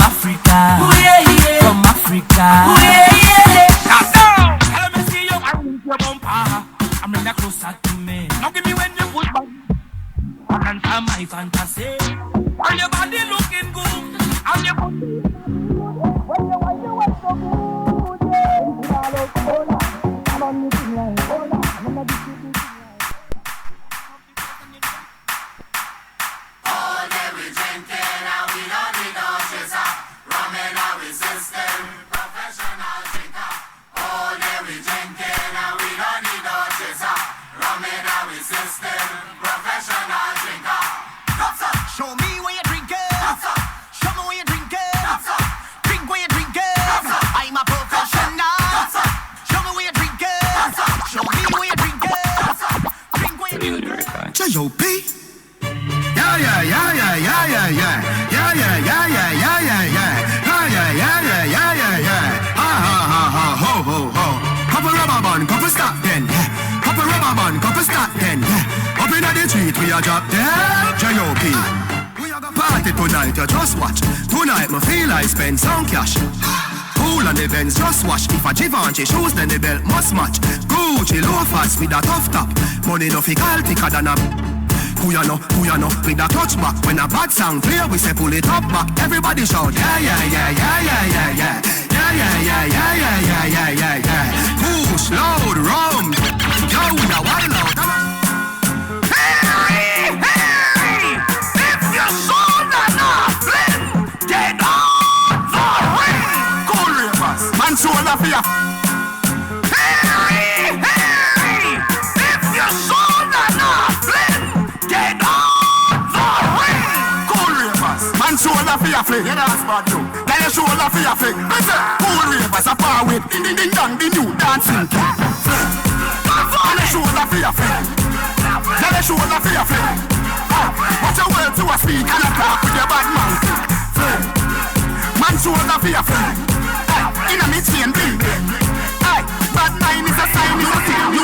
Africa. From Africa. Now, let me see you and your bumper. I'm in the closer to me. Now give me when you put back. I can find my fantasy. And your body looking good. And your body. When you want so good. I'm on the line. I'm on the J.O.P. Yeah. Ho. Couple rubber band, couple stop then. Couple rubber band, couple stop then. Up in the street, we are drop there. J.O.P. We are gonna party tonight, you just watch. Tonight, me feel I spend some cash. Cool on the Benz, just wash. If a Givenchy shoes, then the belt must match. Gucci loafers with a tough top. Money no fi call thicker than a. Who you know, with a clutch back. When a bad sound clear, we say pull it up back. Everybody shout, yeah. Push, loud, rum. Yo, now wild out. Hey, if your soul not flint, get on the ring. Cool ravers, man soul of fear. Hey, if your soul not flint, get on the ring. Cool ravers, man soul of fear. Yeah, that's bad too. Then you show the fear flick. Listen, cool ravers are far with ding dong, the new dancing. Then you show the fear flick. Then you show the fear flick. Watch your words to a speak and a talk with your bad mouth. Man show the fear flick. In a mid-chain bling. Bad mind is a sign, is a sign.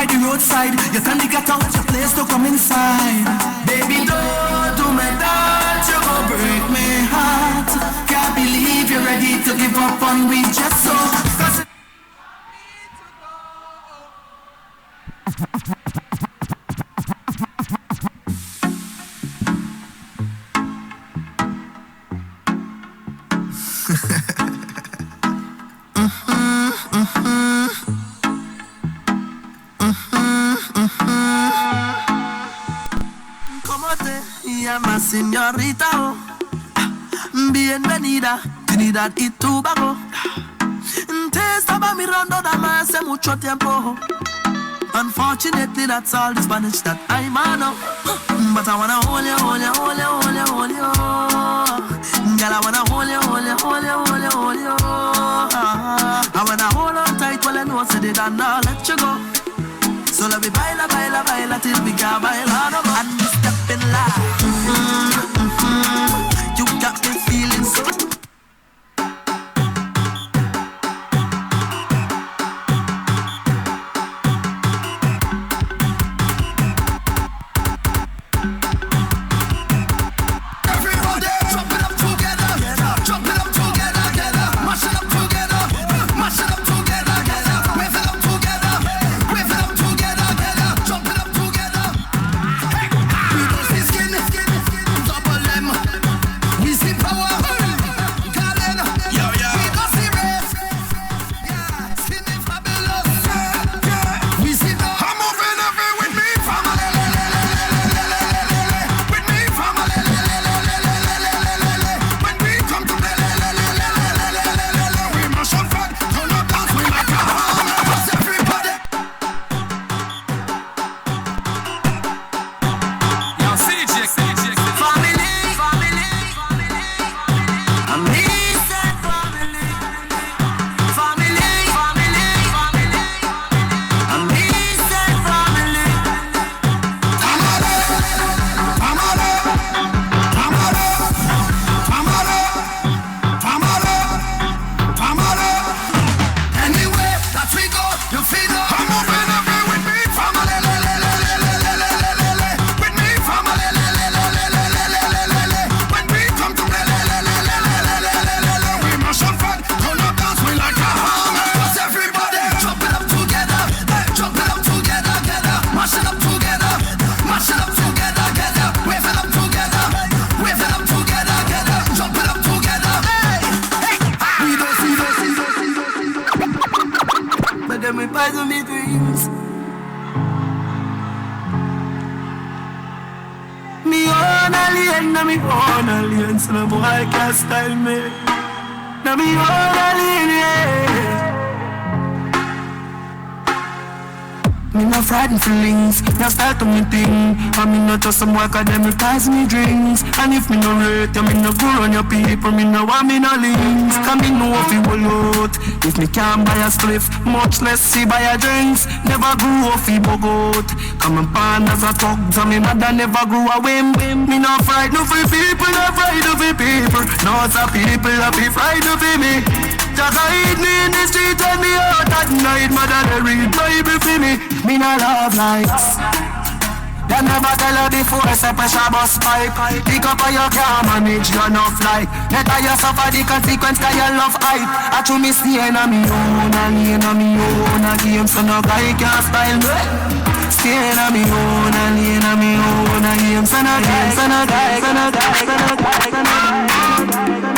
by the roadside. You can get out your place to come inside. Baby, don't do me that, you gon' break me heart. Can't believe you're ready to give up on me just so. Cause llama señorita, oh. Bienvenida, Trinidad y Tobago. Te estaba mirando dame hace mucho tiempo. Unfortunately, that's all the Spanish that I know. But I wanna hold you, hold you, hold you, hold you, hold you. Girl, I wanna hold you, hold you, hold you, hold you, hold you. I wanna hold on tight while I know I said it and I'll let you go. So let me baila, baila, baila till we can baila no more. And we step in line. You got me feeling so. Everybody, jump it up together, jump it up together, together. Mash it up together, mash it up together, together. Wave it up together, wave it up together, together. Jump it up together. We don't see skin, double them. We see power, Galen. We don't see race, skin is fabulous. We see the. I'm moving every with me, family. With me, family. When we come to play, we must on fun, turn up dance, we like a hammer. Everybody. Yo, CJ. Family, I'm said family, family, I'm said family. Anywhere that we go, you feel it. I'm moving every with me, family. With me, family. When we come to play, we must on fun, turn up dance, we like a hammer. Cause everybody jump it up together, jump it up together, together. Mash it up together, mash it up together, together. Wave it up together, wave it up together, together. Jump it up together. We don't see. But then we poison me dreams. Me own alien, na me own alien. So no boy can't style me. Na me own alien, yeah. Me no frightened feelings, no style to me thing. And me not just some work them replies me drinks. And if me no rate you, me no go on your people. Me no want me no links. Cause me know if you will out. If me can't buy a spliff, much less see buy a drinks. Never grew off he bogot. Come and pan as a talk, so me mother never grew a whim. Me no frightened for people, no frightened for people. No it's a people, I be frightened for me. Just hide me in the street and me out at night. Mother they read Bible for me. Me no love likes. They never tell her before say pressure bus pipe. Pick up on your car manage you enough like. Better you suffer the consequence cause you love hype. I true me staying on me own and laying on me own a game. So no guy can style me. Staying on me own and laying on me own a game. So no guy, so no guy, so no guy, so no guy, so no guy.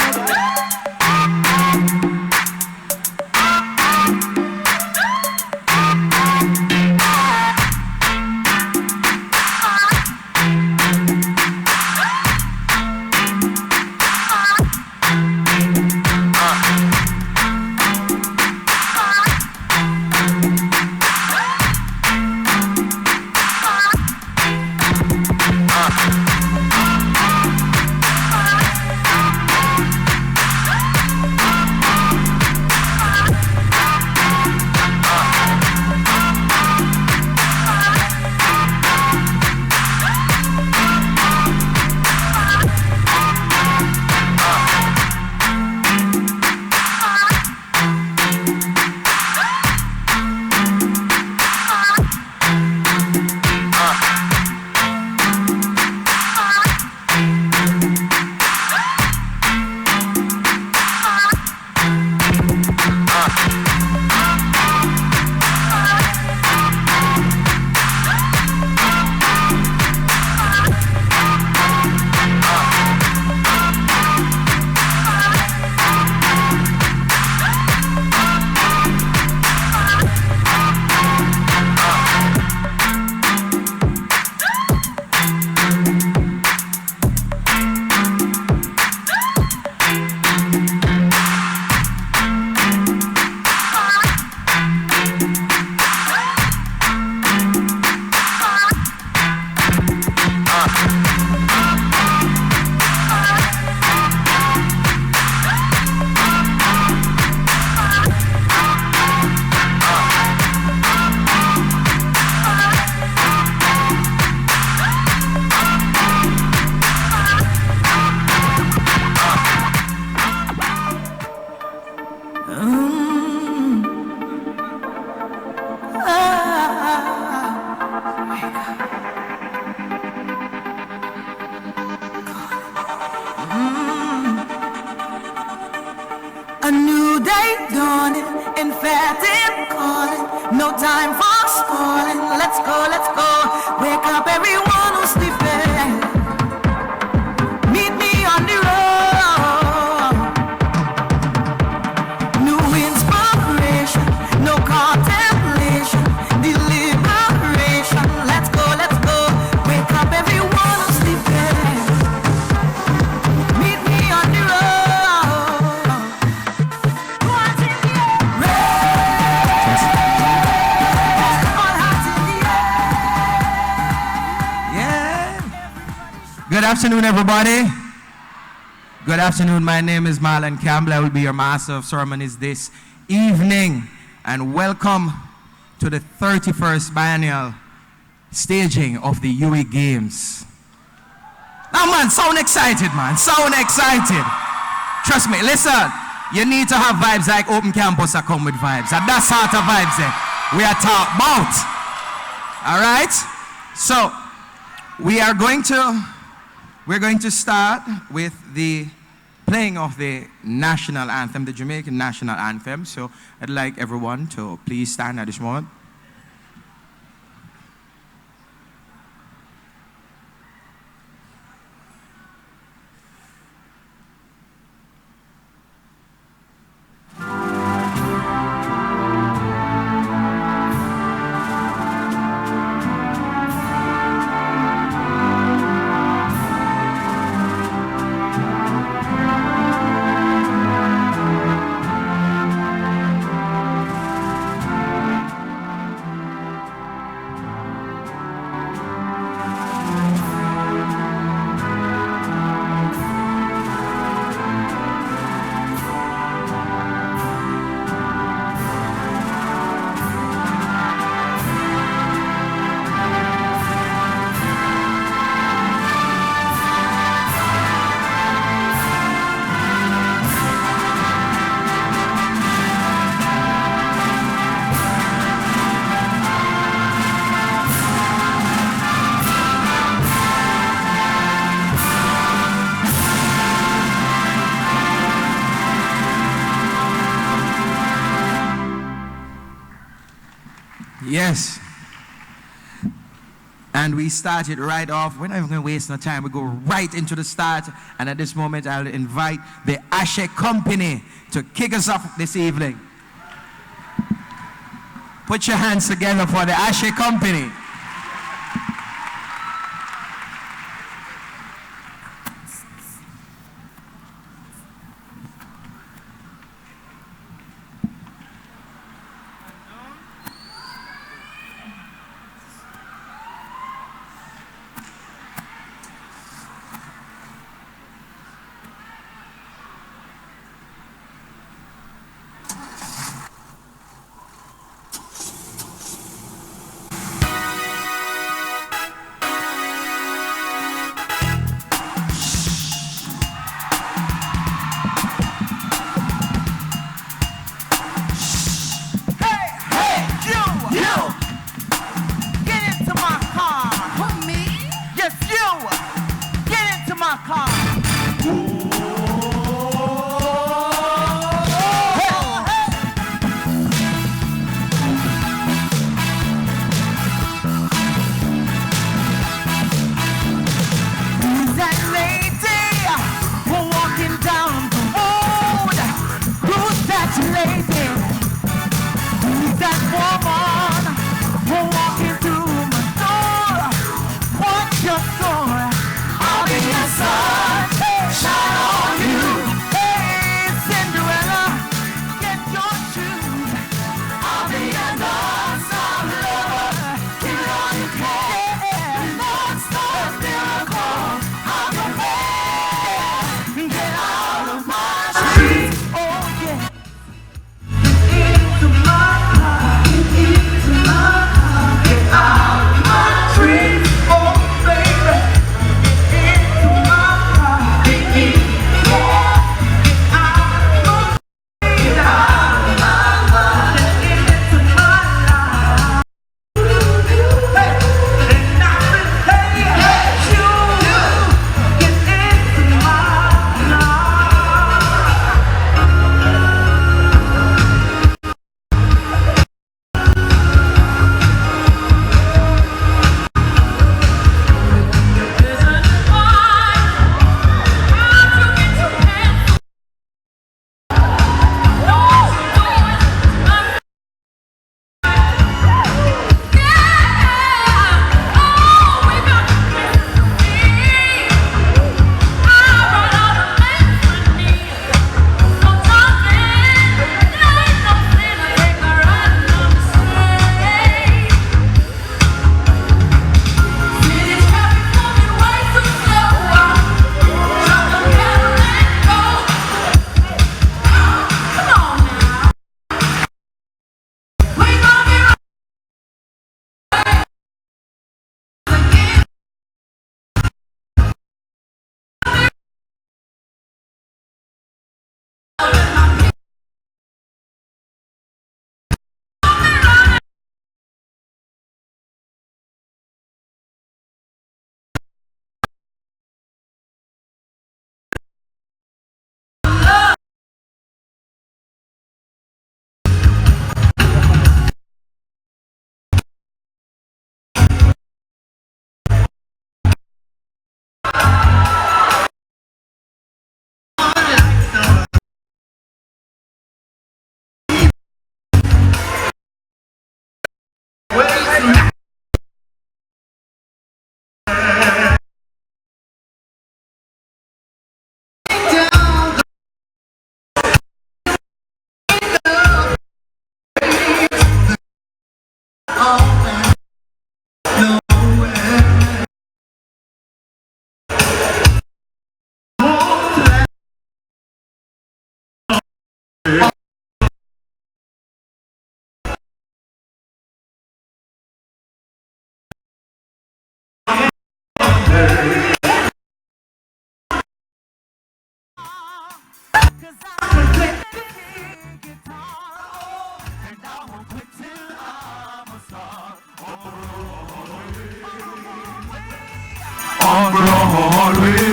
morning. Let's go, let's go. Wake up everyone who's sleeping. Meet me on the road. New inspiration, no contemplation, deliberation. Let's go, let's go. Wake up everyone who's sleeping. Meet me on the road. What's in the air? Red. All hearts in the air. Yeah. Good afternoon, everybody. Good afternoon. My name is Marlon Campbell. I will be your master of ceremonies this evening. And welcome to the 31st biennial staging of the UWI Games. Now, man, sound excited, man. Sound excited. Trust me, listen. You need to have vibes like Open Campus that come with vibes. And that sort of vibes there we are talking about. All right? So, we're going to start with the playing of the national anthem, the Jamaican national anthem. So I'd like everyone to please stand at this moment. Yes. And we started right off. We're not even going to waste no time. We go right into the start. And at this moment, I'll invite the Ashe Company to kick us off this evening. Put your hands together for the Ashe Company.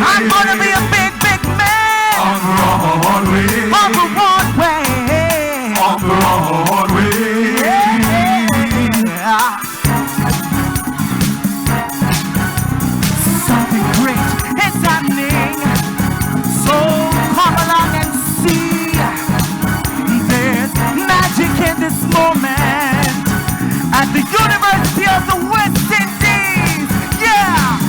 I'm gonna be a big, big man on Broadway. Yeah. Something great is happening, so come along and see. There's magic in this moment at the University of the West Indies. Yeah.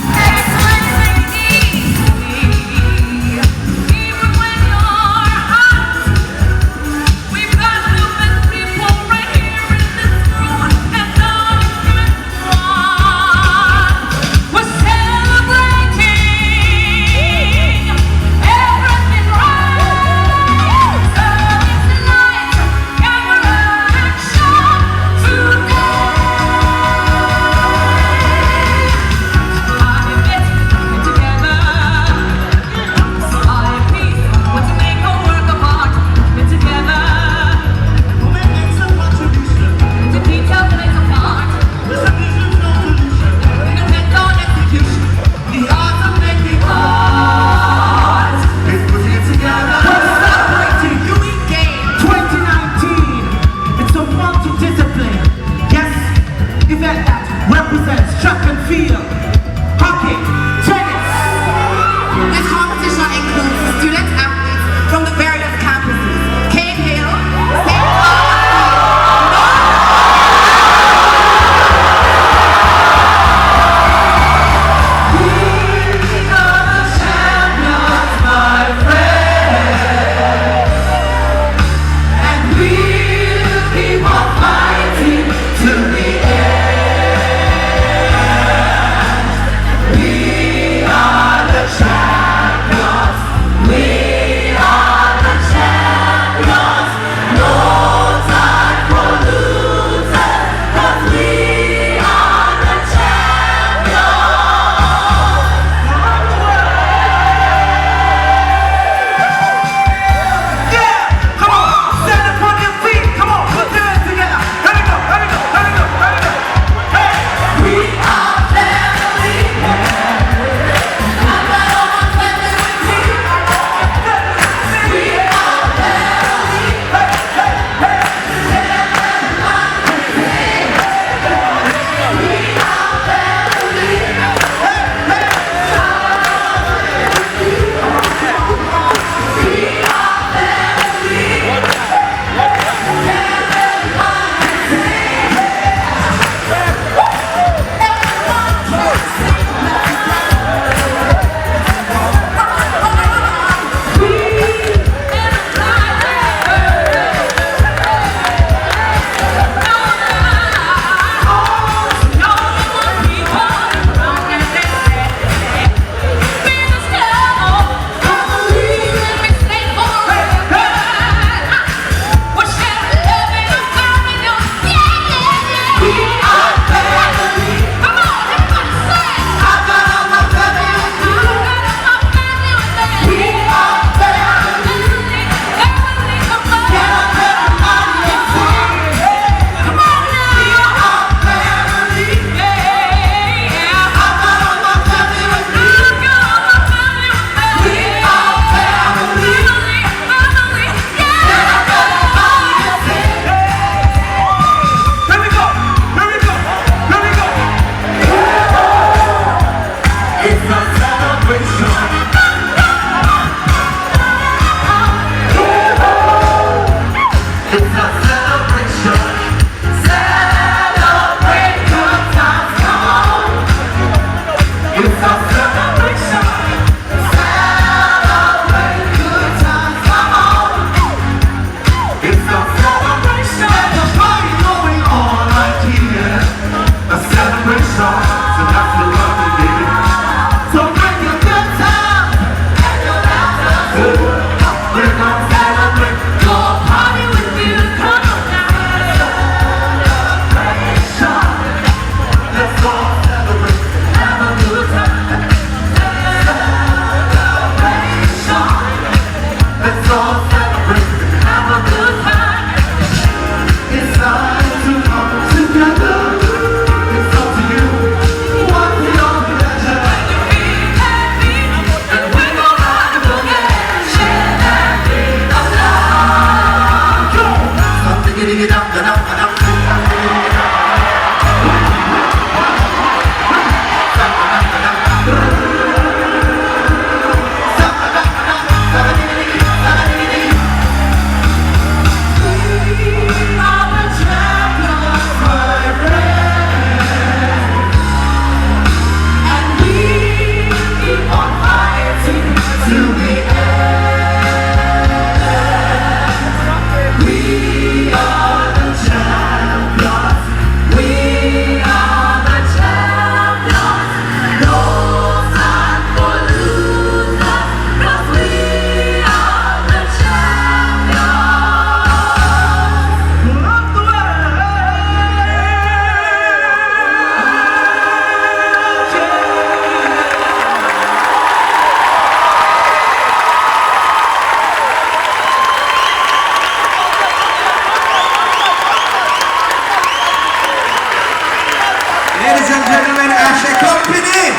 Ladies and gentlemen, Ashley Company.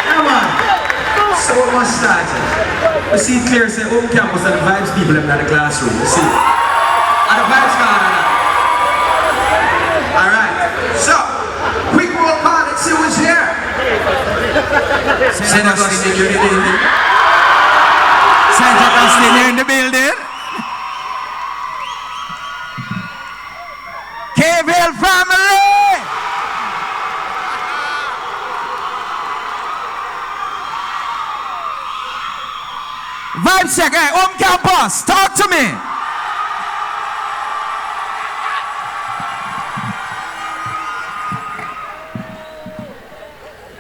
Come on. So we must start. You see it clear, say, open campus and the vibes people in the classroom. You see? And the vibes gone on. Alright. So, quick roll call, let's see who's here. St. Augustine in the building. St. Augustine here in the building. Caveville family! Vibe check, hey, home campus, talk to me.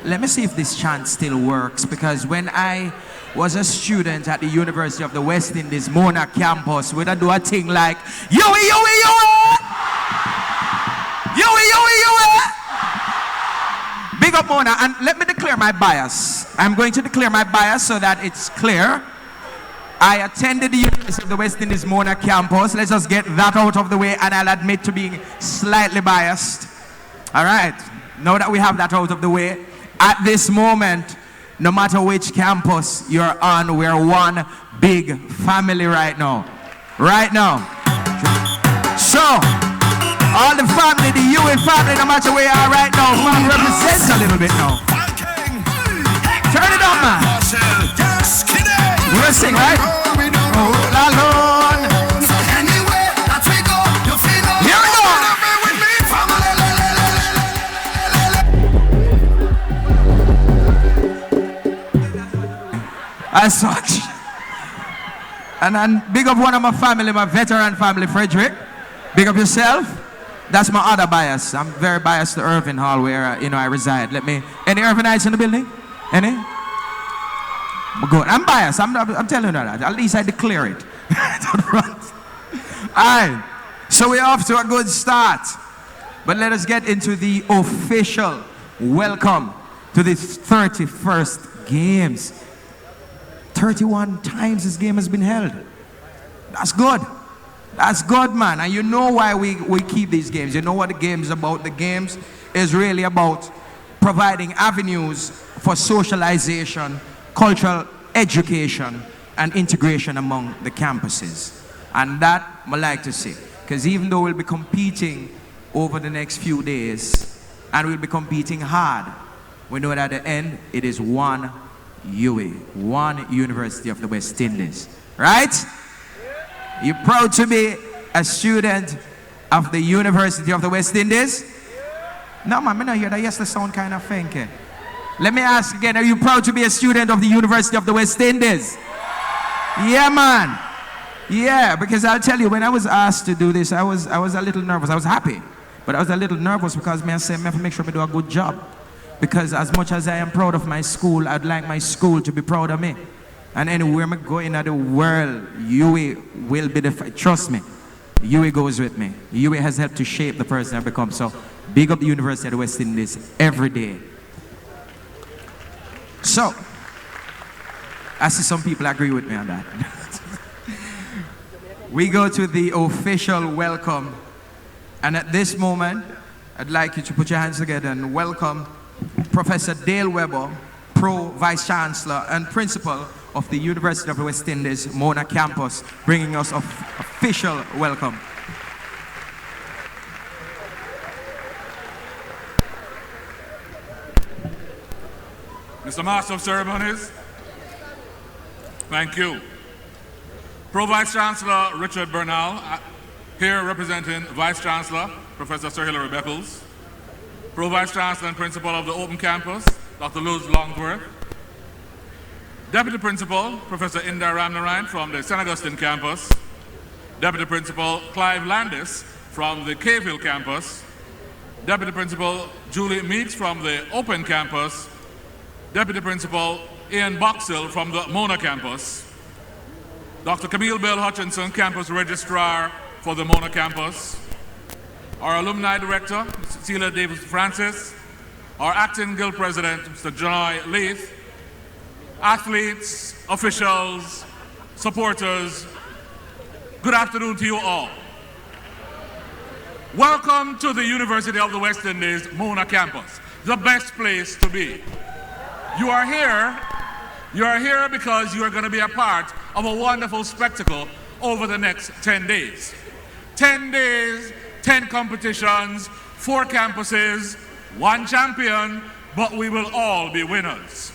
Let me see if this chant still works, because when I was a student at the University of the West Indies, Mona campus, we'd do a thing like, UWI! Big up Mona, and let me declare my bias. I'm going to declare my bias so that it's clear. I attended the University of the West Indies Mona campus. Let's just get that out of the way, and I'll admit to being slightly biased. All right, now that we have that out of the way, at this moment, no matter which campus you're on, we're one big family right now. Right now. So, all the family, the UWI family, no matter where you are right now, who represents a little bit now. Turn it up, man. We're gonna sing, right? All alone. Here we go. As such. And big up one of my family, my veteran family, Frederick. Big up yourself. That's my other bias. I'm very biased to Irving Hall, where I reside. Any Irvingites in the building? Any? Good. I'm biased. I'm telling you that. At least I declare it. Alright. So we're off to a good start. But let us get into the official welcome to the 31st Games. 31 times this game has been held. That's good. That's good, man. And you know why we keep these games. You know what the game is about. The games is really about providing avenues for socialization, cultural education, and integration among the campuses. And that I like to see. Because even though we'll be competing over the next few days, and we'll be competing hard, we know that at the end, it is one UWI, one University of the West Indies. Right? You proud to be a student of the University of the West Indies? No, man, I don't hear that. Yes, the sound kind of funky. Let me ask again, are you proud to be a student of the University of the West Indies? Yeah, man. Yeah, because I'll tell you, when I was asked to do this, I was a little nervous. I was happy, but I was a little nervous because I said, I have to make sure I do a good job. Because as much as I am proud of my school, I'd like my school to be proud of me. And anywhere I go in the world, UWI will be trust me, UWI goes with me. UWI has helped to shape the person I've become. So big up the University of the West Indies every day. So, I see some people agree with me on that. We go to the official welcome. And at this moment, I'd like you to put your hands together and welcome Professor Dale Webber, Pro Vice Chancellor and Principal of the University of the West Indies, Mona campus, bringing us an official welcome. Mr. Master of Ceremonies, thank you. Pro Vice Chancellor Richard Bernal, here representing Vice Chancellor Professor Sir Hilary Beckles, Pro Vice Chancellor and Principal of the Open Campus, Dr. Luz Longworth, Deputy Principal Professor Indar Ramnarayan from the St. Augustine campus, Deputy Principal Clive Landis from the Caveville campus, Deputy Principal Julie Meeks from the Open campus, Deputy Principal Ian Boxill from the Mona campus, Dr. Camille Bell Hutchinson, Campus Registrar for the Mona campus, our Alumni Director, Mr. Cecilia Davis Francis, our Acting Guild President, Mr. Joy Leith, athletes, officials, supporters, good afternoon to you all. Welcome to the University of the West Indies, Mona campus, the best place to be. You are here because you are going to be a part of a wonderful spectacle over the next 10 days. 10 days, 10 competitions, 4 campuses, 1 champion, but we will all be winners.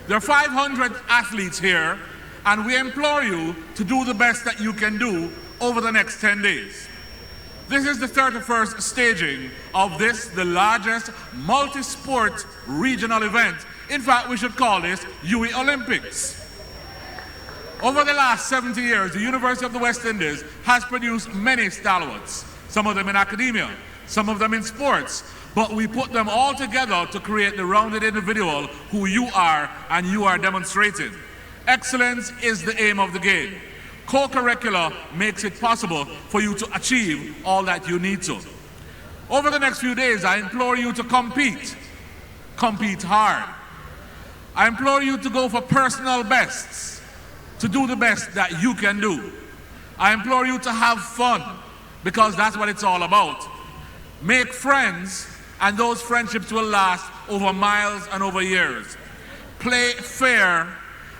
There are 500 athletes here, and we implore you to do the best that you can do over the next 10 days. This is the 31st staging of this, the largest multi-sport regional event. In fact, we should call this UWI Olympics. Over the last 70 years, the University of the West Indies has produced many stalwarts, some of them in academia, some of them in sports, but we put them all together to create the rounded individual who you are and you are demonstrating. Excellence is the aim of the game. Co-curricular makes it possible for you to achieve all that you need to. Over the next few days, I implore you to compete. Compete hard. I implore you to go for personal bests, to do the best that you can do. I implore you to have fun, because that's what it's all about. Make friends, and those friendships will last over miles and over years. Play fair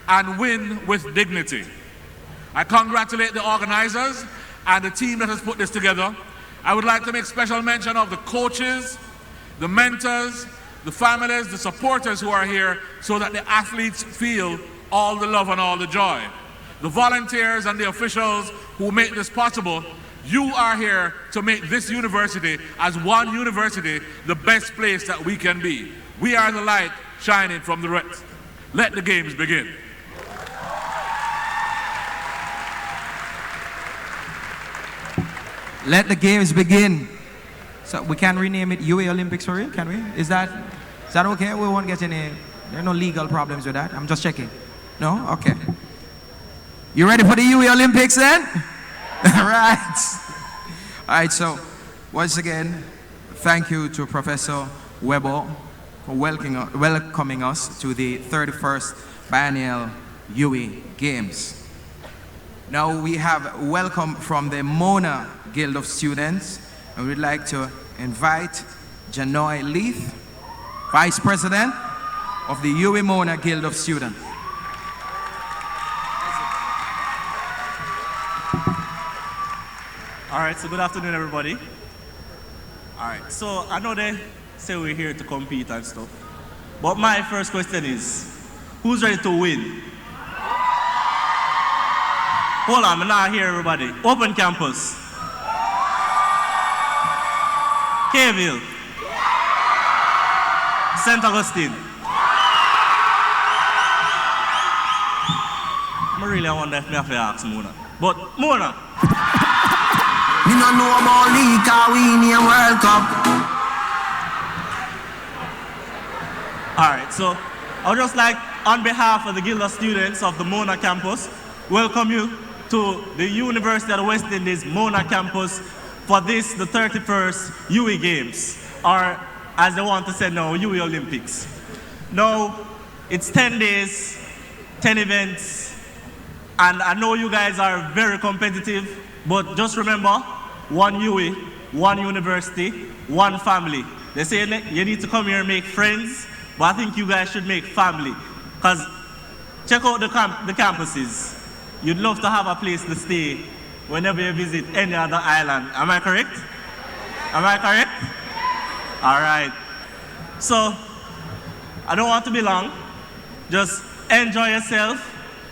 and win with dignity. I congratulate the organizers and the team that has put this together. I would like to make special mention of the coaches, the mentors, the families, the supporters who are here, so that the athletes feel all the love and all the joy. The volunteers and the officials who make this possible, you are here to make this university, as one university, the best place that we can be. We are the light shining from the rest. Let the games begin. Let the games begin. So we can rename it UWI Olympics for real, can we? Is that okay? We won't get any, there are no legal problems with that. I'm just checking. No? Okay. You ready for the UWI Olympics then? All right. All right, so once again, thank you to Professor Weber for welcoming us to the 31st biennial UWI Games. Now we have welcome from the Mona Guild of Students, and we'd like to invite Janoy Leith, Vice President of the UWI Mona Guild of Students. All right, so good afternoon, everybody. All right, so I know they say we're here to compete and stuff, but my first question is, who's ready to win? Hold on, I'm not here, everybody. Open campus. Kayville. St. Augustine. I wonder if I have to ask Mona. But Mona. Me no know about league, we in a World Cup. Alright, so I would just like, on behalf of the Guild of Students of the Mona campus, welcome you to the University of the West Indies Mona campus for this, the 31st UWI Games, or as they want to say now, UWI Olympics. Now, it's 10 days, 10 events, and I know you guys are very competitive, but just remember, one UWI, one university, one family. They say you need to come here and make friends, but I think you guys should make family, because check out the campuses. You'd love to have a place to stay whenever you visit any other island. Am I correct? Am I correct? All right. So, I don't want to be long. Just enjoy yourself,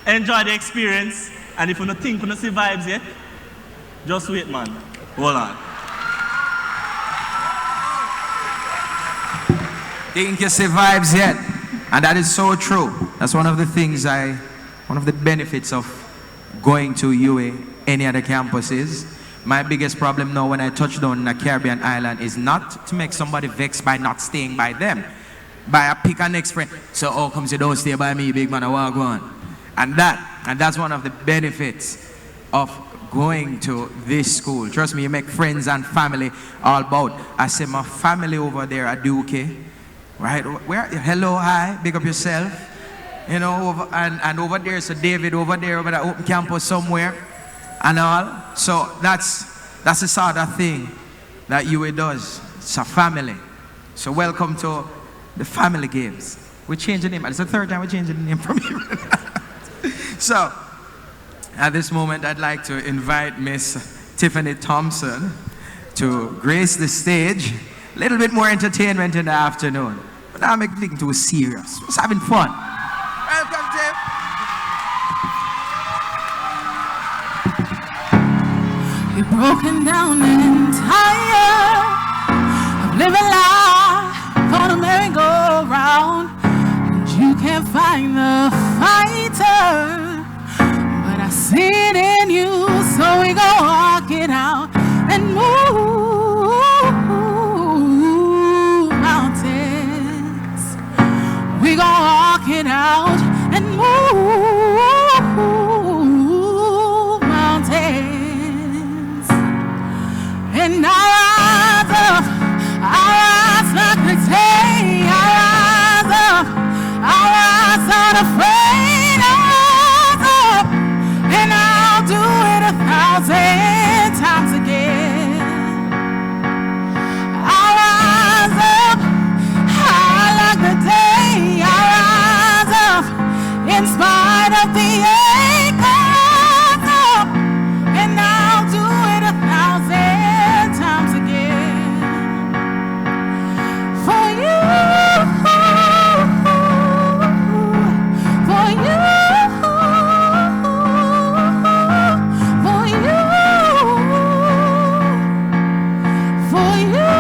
enjoy the experience, and if you don't think you don't see vibes yet, just wait, man. Hold on. Think you see vibes yet? And that is so true. That's one of the things one of the benefits of going to UWI, any other campuses. My biggest problem now when I touch down in a Caribbean island is not to make somebody vexed by not staying by them. By a pick a next friend. So, oh, come say, don't stay by me, big man, I walk on. And that's one of the benefits of going to this school. Trust me, you make friends and family all about. I say my family over there, I do okay. Right? Where? Hello, hi, big up yourself. You know, and over there, so David over there, over the open campus somewhere, and all. So that's the sort of thing that UWI does. It's a family. So welcome to the Family Games. We changed the name. It's the third time we're changing the name from here. So, at this moment, I'd like to invite Miss Tiffany Thompson to grace the stage. A little bit more entertainment in the afternoon. But now I'm making too serious. Just having fun. Welcome, Tiff. You're broken down and tired of living life on a merry-go-round, and you can't find the fighter, but I see it in you, so we gon' walk it out and move mountains. We gon' walk it out and move mountains. And I rise up, I rise like the day. I rise up, I rise unafraid. I rise up, and I'll do it 1,000 times again. I rise up, high like the day. I rise up, in spite of the ache. I rise up, and I'll do it 1,000 times again. For you, for you, for you, for you.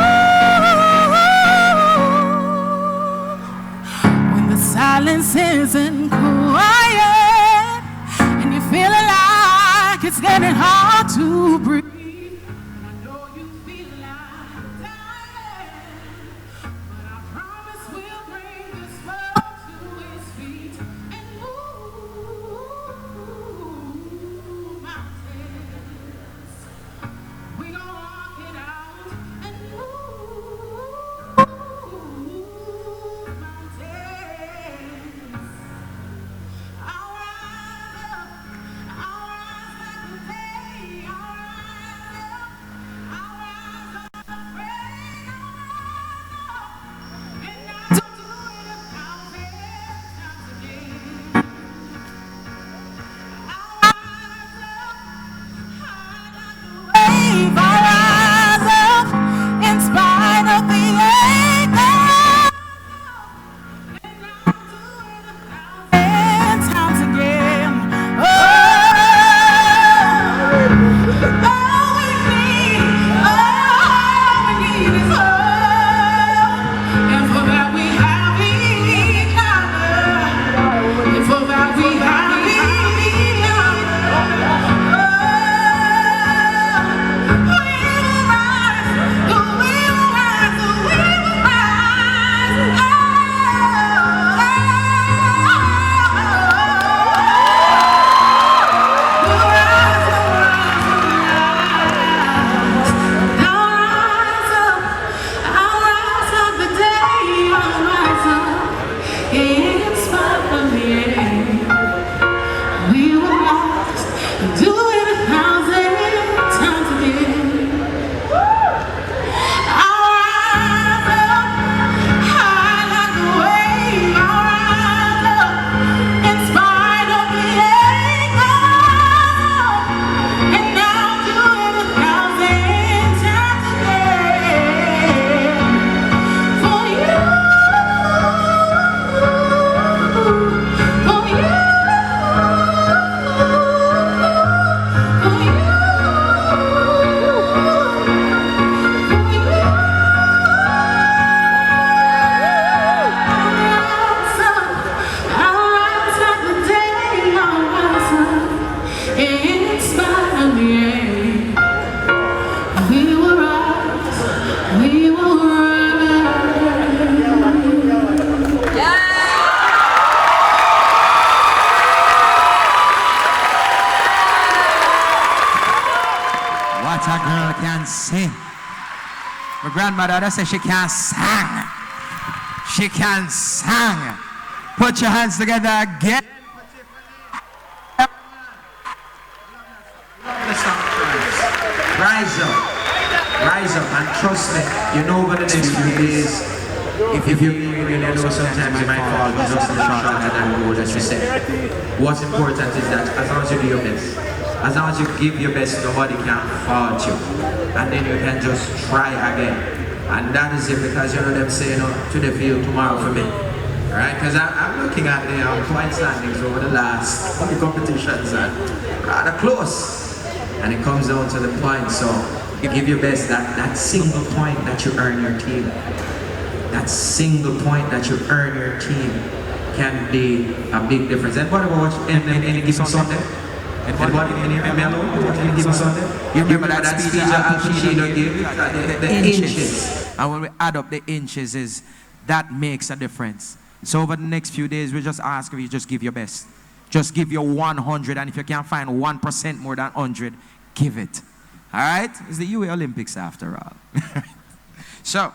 When the silence isn't quiet and you're feeling like it's getting hard to breathe, I know you feel like dying, but I promise we'll bring this world to its feet and move mountains. We gon' walk it out and move mountains. I'll rise up, I'll rise like the day. I'll rise up, I'll rise unafraid. I'll rise up, and I'll do it 1,000 times again. I'll rise up, high like the wave. I'll rise up, in spite of the ache. I'll rise up, and I'll do it 1,000 times again. Oh, all we need is love, and for that we have each other, and for that we have each other. We will rise, we will rise, we will rise. What a girl can sing. My grandmother said she can sing. She can sing. Put your hands together again. Rise up and throw trust me, you know over the next few days, if you know sometimes you might fall just the shot at that goal that you set. What's important is that as long as you do your best, as long as you give your best, nobody can fault you. And then you can just try again. And that is it, because you know them saying to the field tomorrow for me. Alright, because I'm looking at the point standings over the last few competitions and rather close. And it comes down to the point, so you give your best, that single point that you earn your team. That single point that you earn your team can be a big difference. Anybody watch any given Sunday? Anybody any given Sunday? You remember that speech Al Pacino gave? The inches. And when we add up the inches, that makes a difference. So over the next few days, we just ask if you just give your best. Just give your 100, and if you can't find 1% more than 100, give it. All right? It's the UWI Olympics after all. So,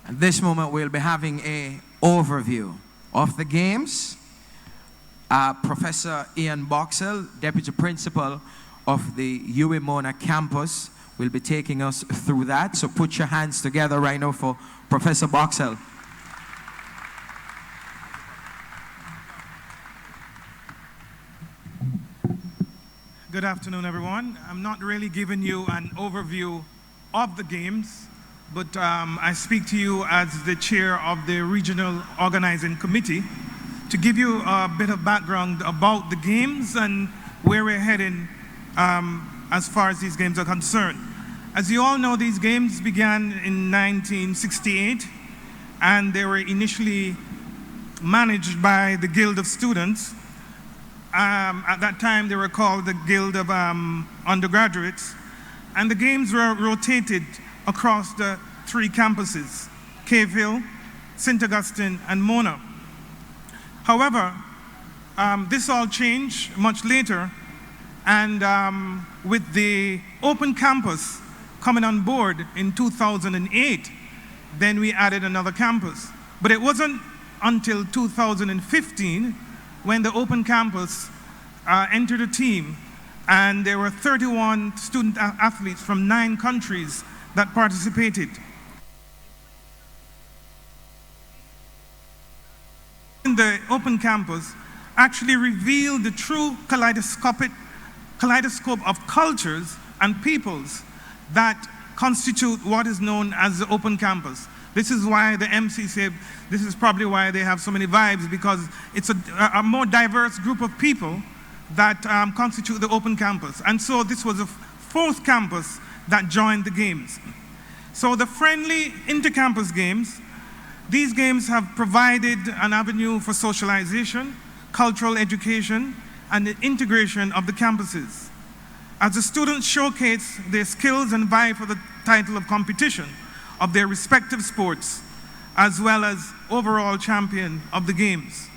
at this moment, we'll be having an overview of the games. Professor Ian Boxell, Deputy Principal of the UWI Mona campus, will be taking us through that. So put your hands together right now for Professor Boxell. Good afternoon, everyone. I'm not really giving you an overview of the games, but I speak to you as the chair of the regional organizing committee to give you a bit of background about the games and where we're heading as far as these games are concerned. As you all know, these games began in 1968, and they were initially managed by the Guild of Students. At that time, they were called the Guild of Undergraduates, and the games were rotated across the 3 campuses, Cave Hill, St. Augustine, and Mona. However, this all changed much later, and with the open campus coming on board in 2008, then we added another campus. But it wasn't until 2015 when the open campus entered a team, and there were 31 student athletes from 9 countries that participated. The open campus actually revealed the true kaleidoscope of cultures and peoples that constitute what is known as the open campus. This is why the MC said, this is probably why they have so many vibes, because it's a more diverse group of people that constitute the open campus. And so this was the 4th campus that joined the games. So the friendly Intercampus Games, these games have provided an avenue for socialization, cultural education, and the integration of the campuses. As the students showcase their skills and vie for the title of competition of their respective sports, as well as overall champion of the games.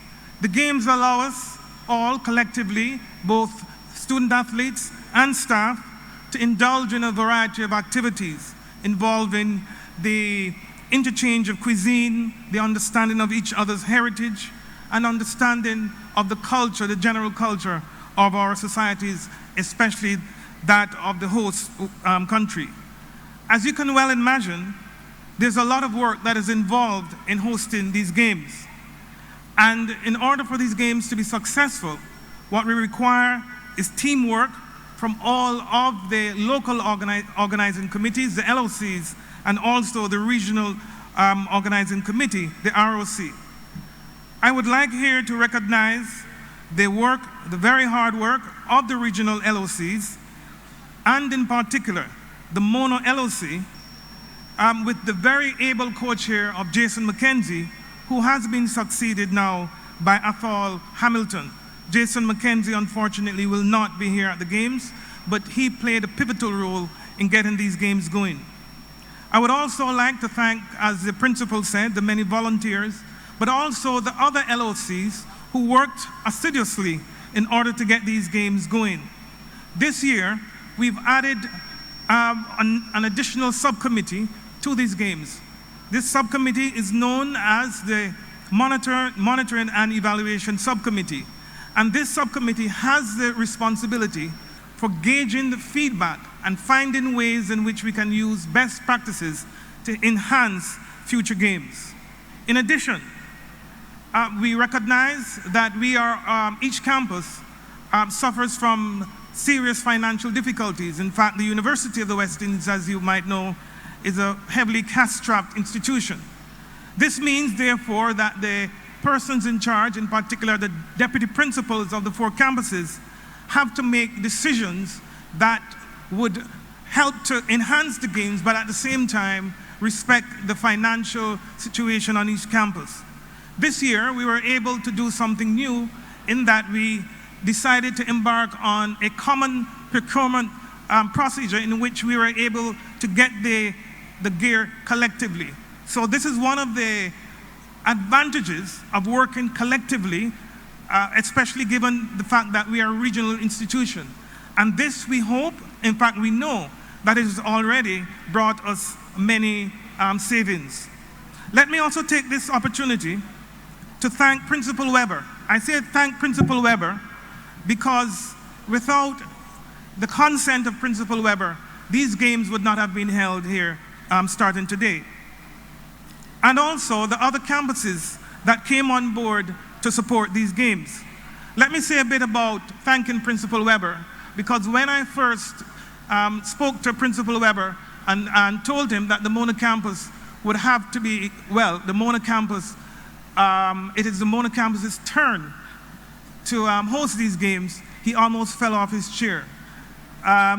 The games allow us all collectively, both student athletes and staff, to indulge in a variety of activities involving the interchange of cuisine, the understanding of each other's heritage, and understanding of the culture, the general culture of our societies, especially that of the host country. As you can well imagine, there's a lot of work that is involved in hosting these games. And in order for these games to be successful, what we require is teamwork from all of the local organizing committees, the LOCs, and also the regional organizing committee, the ROC. I would like here to recognize the work, the very hard work of the regional LOCs, and in particular, the Mona LOC, with the very able co-chair of Jason McKenzie, who has been succeeded now by Athol Hamilton. Jason McKenzie, unfortunately, will not be here at the games, but he played a pivotal role in getting these games going. I would also like to thank, as the principal said, the many volunteers, but also the other LOCs who worked assiduously in order to get these games going. This year, we've added an additional subcommittee to these games. This subcommittee is known as the Monitoring and Evaluation Subcommittee. And this subcommittee has the responsibility for gauging the feedback and finding ways in which we can use best practices to enhance future games. In addition, we recognize that each campus suffers from serious financial difficulties. In fact, the University of the West Indies, as you might know, is a heavily cash-strapped institution. This means, therefore, that the persons in charge, in particular the deputy principals of the 4 campuses, have to make decisions that would help to enhance the games, but at the same time respect the financial situation on each campus. This year, we were able to do something new in that we decided to embark on a common procurement procedure in which we were able to get the gear collectively. So this is one of the advantages of working collectively, especially given the fact that we are a regional institution. And this, we hope, in fact, we know that it has already brought us many savings. Let me also take this opportunity to thank Principal Weber. I say thank Principal Weber because without the consent of Principal Weber, these games would not have been held here starting today. And also the other campuses that came on board to support these games. Let me say a bit about thanking Principal Weber, because when I first spoke to Principal Weber and told him that the Mona campus would have to be, well, the Mona campus, it is the Mona campus's turn to host these games, he almost fell off his chair.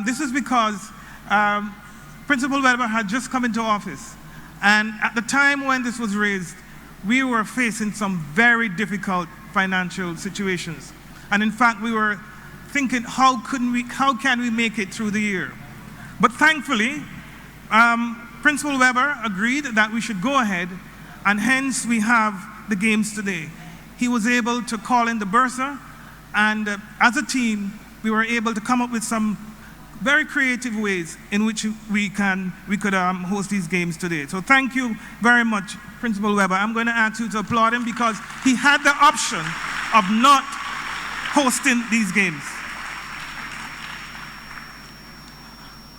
This is because Principal Weber had just come into office. And at the time when this was raised, we were facing some very difficult financial situations. And in fact, we were thinking, how can we make it through the year? But thankfully, Principal Weber agreed that we should go ahead, and hence we have the games today. He was able to call in the bursar, and as a team, we were able to come up with some very creative ways in which we could host these games today. So thank you very much, Principal Weber. I'm going to ask you to applaud him because he had the option of not hosting these games.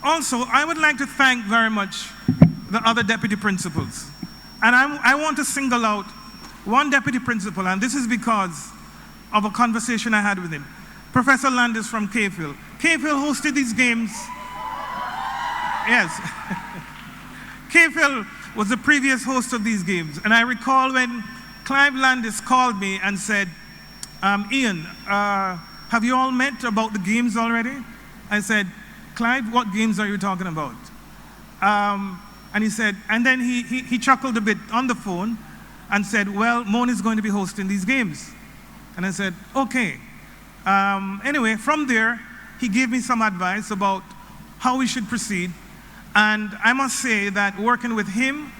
Also, I would like to thank very much the other deputy principals. And I want to single out one deputy principal, and this is because of a conversation I had with him. Professor Landis from K-Phil. K-Phil hosted these games. Yes. K-Phil was the previous host of these games. And I recall when Clive Landis called me and said, Ian, have you all met about the games already? I said, Clive, what games are you talking about? And he said, and then he chuckled a bit on the phone and said, well, Mona is going to be hosting these games. And I said, okay. Anyway, from there, he gave me some advice about how we should proceed. And I must say that working with him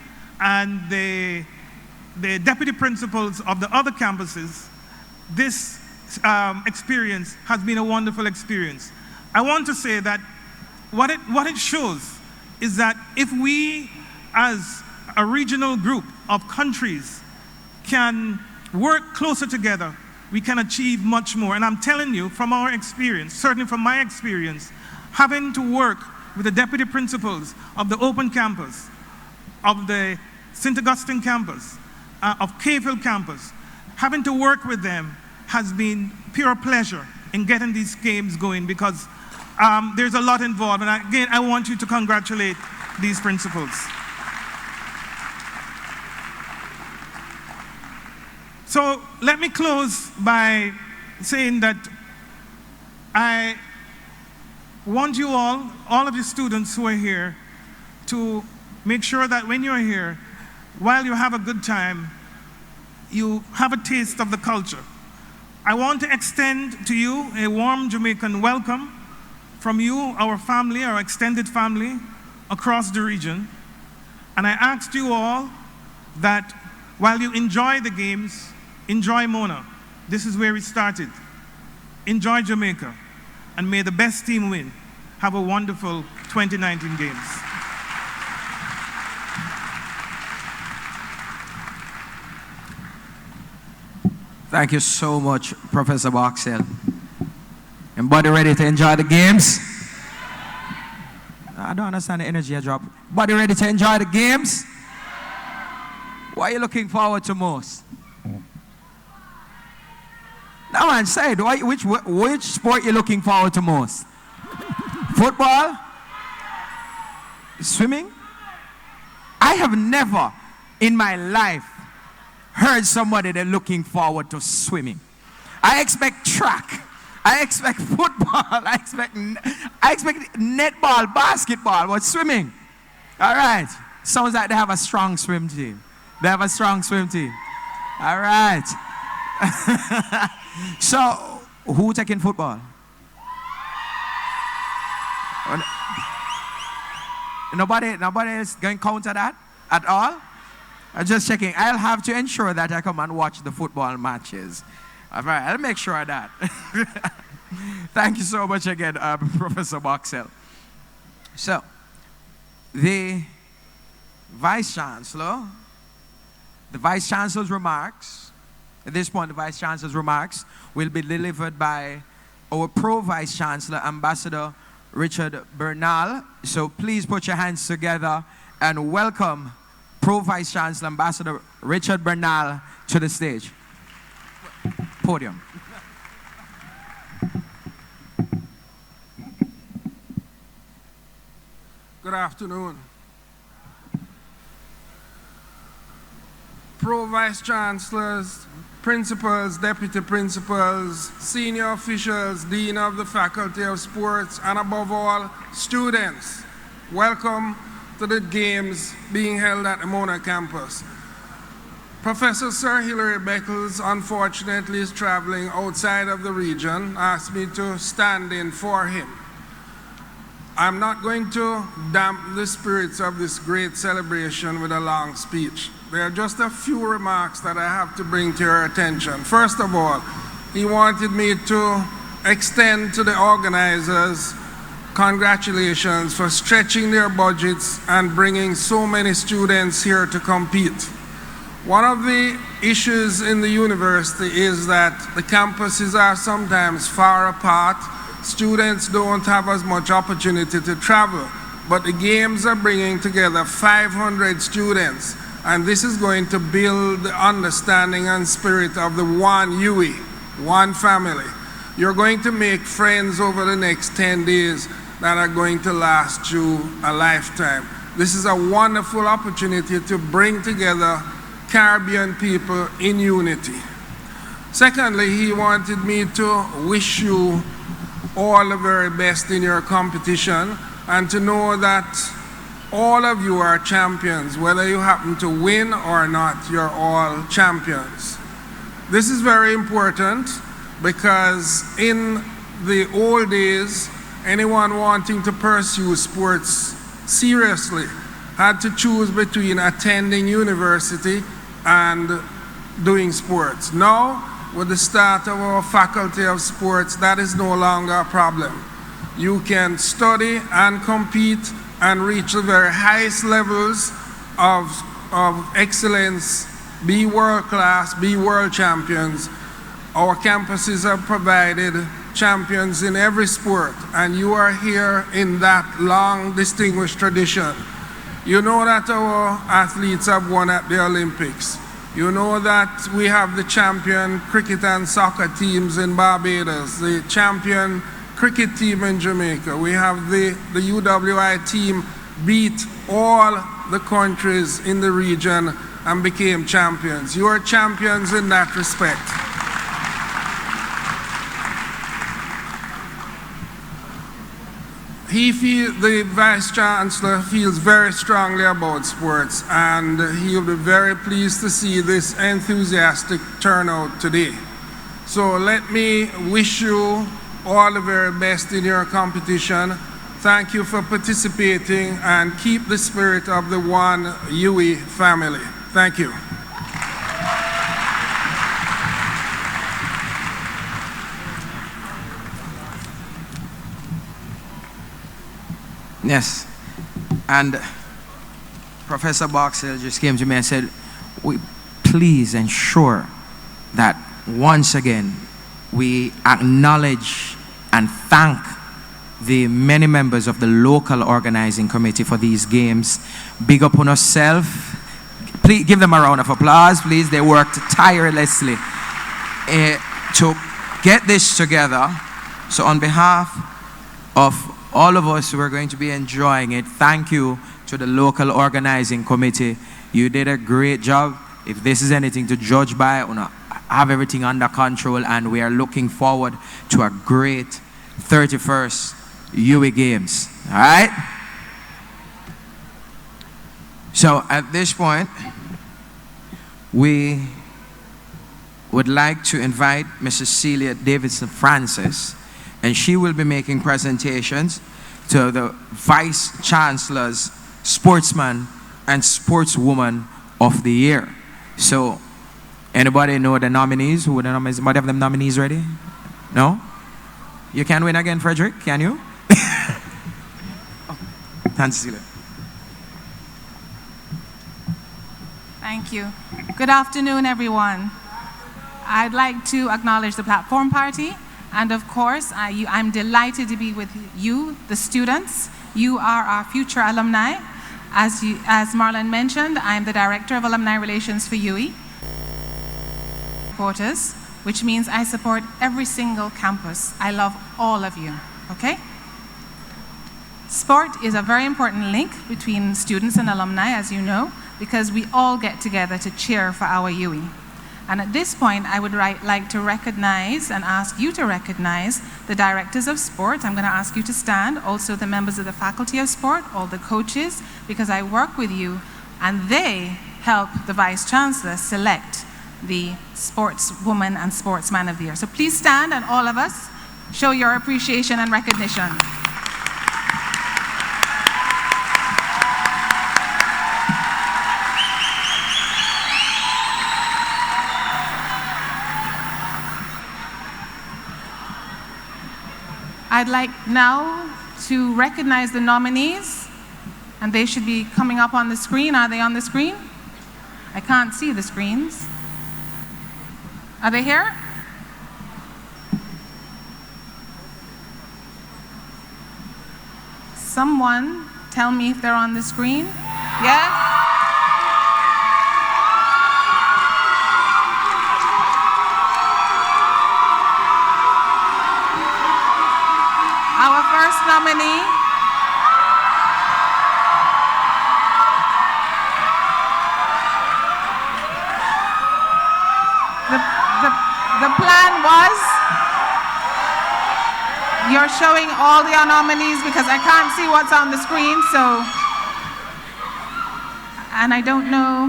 and the deputy principals of the other campuses, this experience has been a wonderful experience. I want to say that what it shows is that if we, as a regional group of countries, can work closer together, we can achieve much more. And I'm telling you, from our experience, certainly from my experience, having to work with the deputy principals of the Open Campus, of the St. Augustine Campus, of K-Phil Campus, having to work with them has been pure pleasure in getting these games going because there's a lot involved. And again, I want you to congratulate these principals. So let me close by saying that I want you all of the students who are here, to make sure that when you're here, while you have a good time, you have a taste of the culture. I want to extend to you a warm Jamaican welcome from you, our family, our extended family across the region. And I asked you all that while you enjoy the games, enjoy Mona. This is where we started. Enjoy Jamaica. And may the best team win. Have a wonderful 2019 games. Thank you so much, Professor Boxell. Your Everybody ready to enjoy the games? I don't understand the energy I drop. Everybody ready to enjoy the games? What are you looking forward to most? No man, say it. Which sport you looking forward to most? Football? Swimming? I have never in my life heard somebody that looking forward to swimming. I expect track. I expect football. I expect netball, basketball, but swimming. All right. Sounds like they have a strong swim team. They have a strong swim team. All right. So, who taking football? Nobody is going to counter that at all? I'm just checking. I'll have to ensure that I come and watch the football matches. All right, I'll make sure of that. Thank you so much again, Professor Boxell. So, the Vice Chancellor's remarks, at this point, the Vice Chancellor's remarks will be delivered by our Pro-Vice Chancellor, Ambassador Richard Bernal. So please put your hands together and welcome Pro-Vice Chancellor, Ambassador Richard Bernal to the stage. Podium. Good afternoon. Pro-Vice Chancellors, principals, deputy principals, senior officials, dean of the Faculty of Sports, and above all, students. Welcome to the games being held at the Mona campus. Professor Sir Hilary Beckles, unfortunately, is traveling outside of the region, asked me to stand in for him. I'm not going to damp the spirits of this great celebration with a long speech. There are just a few remarks that I have to bring to your attention. First of all, he wanted me to extend to the organizers congratulations for stretching their budgets and bringing so many students here to compete. One of the issues in the university is that the campuses are sometimes far apart. Students don't have as much opportunity to travel, but the games are bringing together 500 students, and this is going to build the understanding and spirit of the one UWI, one family. You're going to make friends over the next 10 days that are going to last you a lifetime. This is a wonderful opportunity to bring together Caribbean people in unity. Secondly, he wanted me to wish you all the very best in your competition and to know that all of you are champions. Whether you happen to win or not, you're all champions. This is very important because in the old days, anyone wanting to pursue sports seriously had to choose between attending university and doing sports. Now, with the start of our Faculty of Sports, that is no longer a problem. You can study and compete and reach the very highest levels of excellence, be world class, be world champions. Our campuses have provided champions in every sport, and you are here in that long, distinguished tradition. You know that our athletes have won at the Olympics. You know that we have the champion cricket and soccer teams in Barbados, the champion cricket team in Jamaica. We have the UWI team beat all the countries in the region and became champions. You are champions in that respect. The Vice Chancellor feels very strongly about sports, and he'll be very pleased to see this enthusiastic turnout today. So let me wish you all the very best in your competition. Thank you for participating, and keep the spirit of the one UWI family. Thank you. Yes, and Professor Boxell just came to me and said, please ensure that once again we acknowledge and thank the many members of the local organizing committee for these games. Big up on yourself. Please give them a round of applause, please. They worked tirelessly to get this together. So on behalf of all of us who are going to be enjoying it, thank you to the local organizing committee. You did a great job. If this is anything to judge by, have everything under control, and we are looking forward to a great 31st UWI Games. All right? So at this point, we would like to invite Mrs. Celia Davidson Francis, and she will be making presentations to the Vice Chancellor's Sportsman and Sportswoman of the Year. So, anybody know the nominees? Who are the nominees? Anybody have the nominees ready? No? You can win again, Frederick, can you? Thanks, Celia. Thank you. Good afternoon, everyone. I'd like to acknowledge the platform party, and of course, I'm delighted to be with you, the students. You are our future alumni. As Marlon mentioned, I'm the Director of Alumni Relations for UWI, supporters, which means I support every single campus. I love all of you, okay? Sport is a very important link between students and alumni, as you know, because we all get together to cheer for our UWI. And at this point, I would like to recognize and ask you to recognize the directors of sport. I'm going to ask you to stand. Also the members of the faculty of sport, all the coaches, because I work with you, and they help the Vice Chancellor select the Sportswoman and Sportsman of the Year. So please stand, and all of us show your appreciation and recognition. I'd like now to recognize the nominees, and they should be coming up on the screen. Are they on the screen? I can't see the screens. Are they here? Someone tell me if they're on the screen. Yeah? Our first nominee, the plan was, you're showing all the nominees because I can't see what's on the screen, so, and I don't know,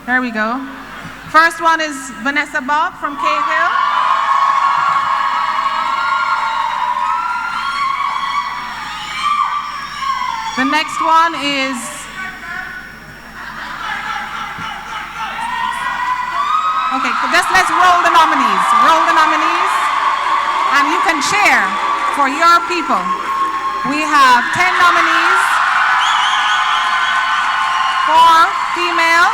there we go. First one is Vanessa Bob from Cahill. The next one is okay, let's roll the nominees. Roll the nominees, and you can cheer for your people. We have 10 nominees, 4 female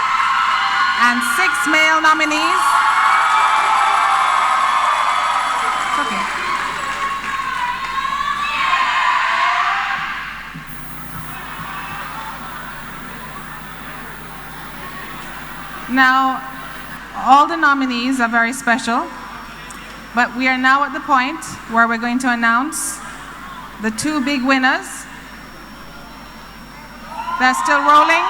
and 6 male nominees. Okay. Now, all the nominees are very special, but we are now at the point where we're going to announce the 2 big winners. They're still rolling.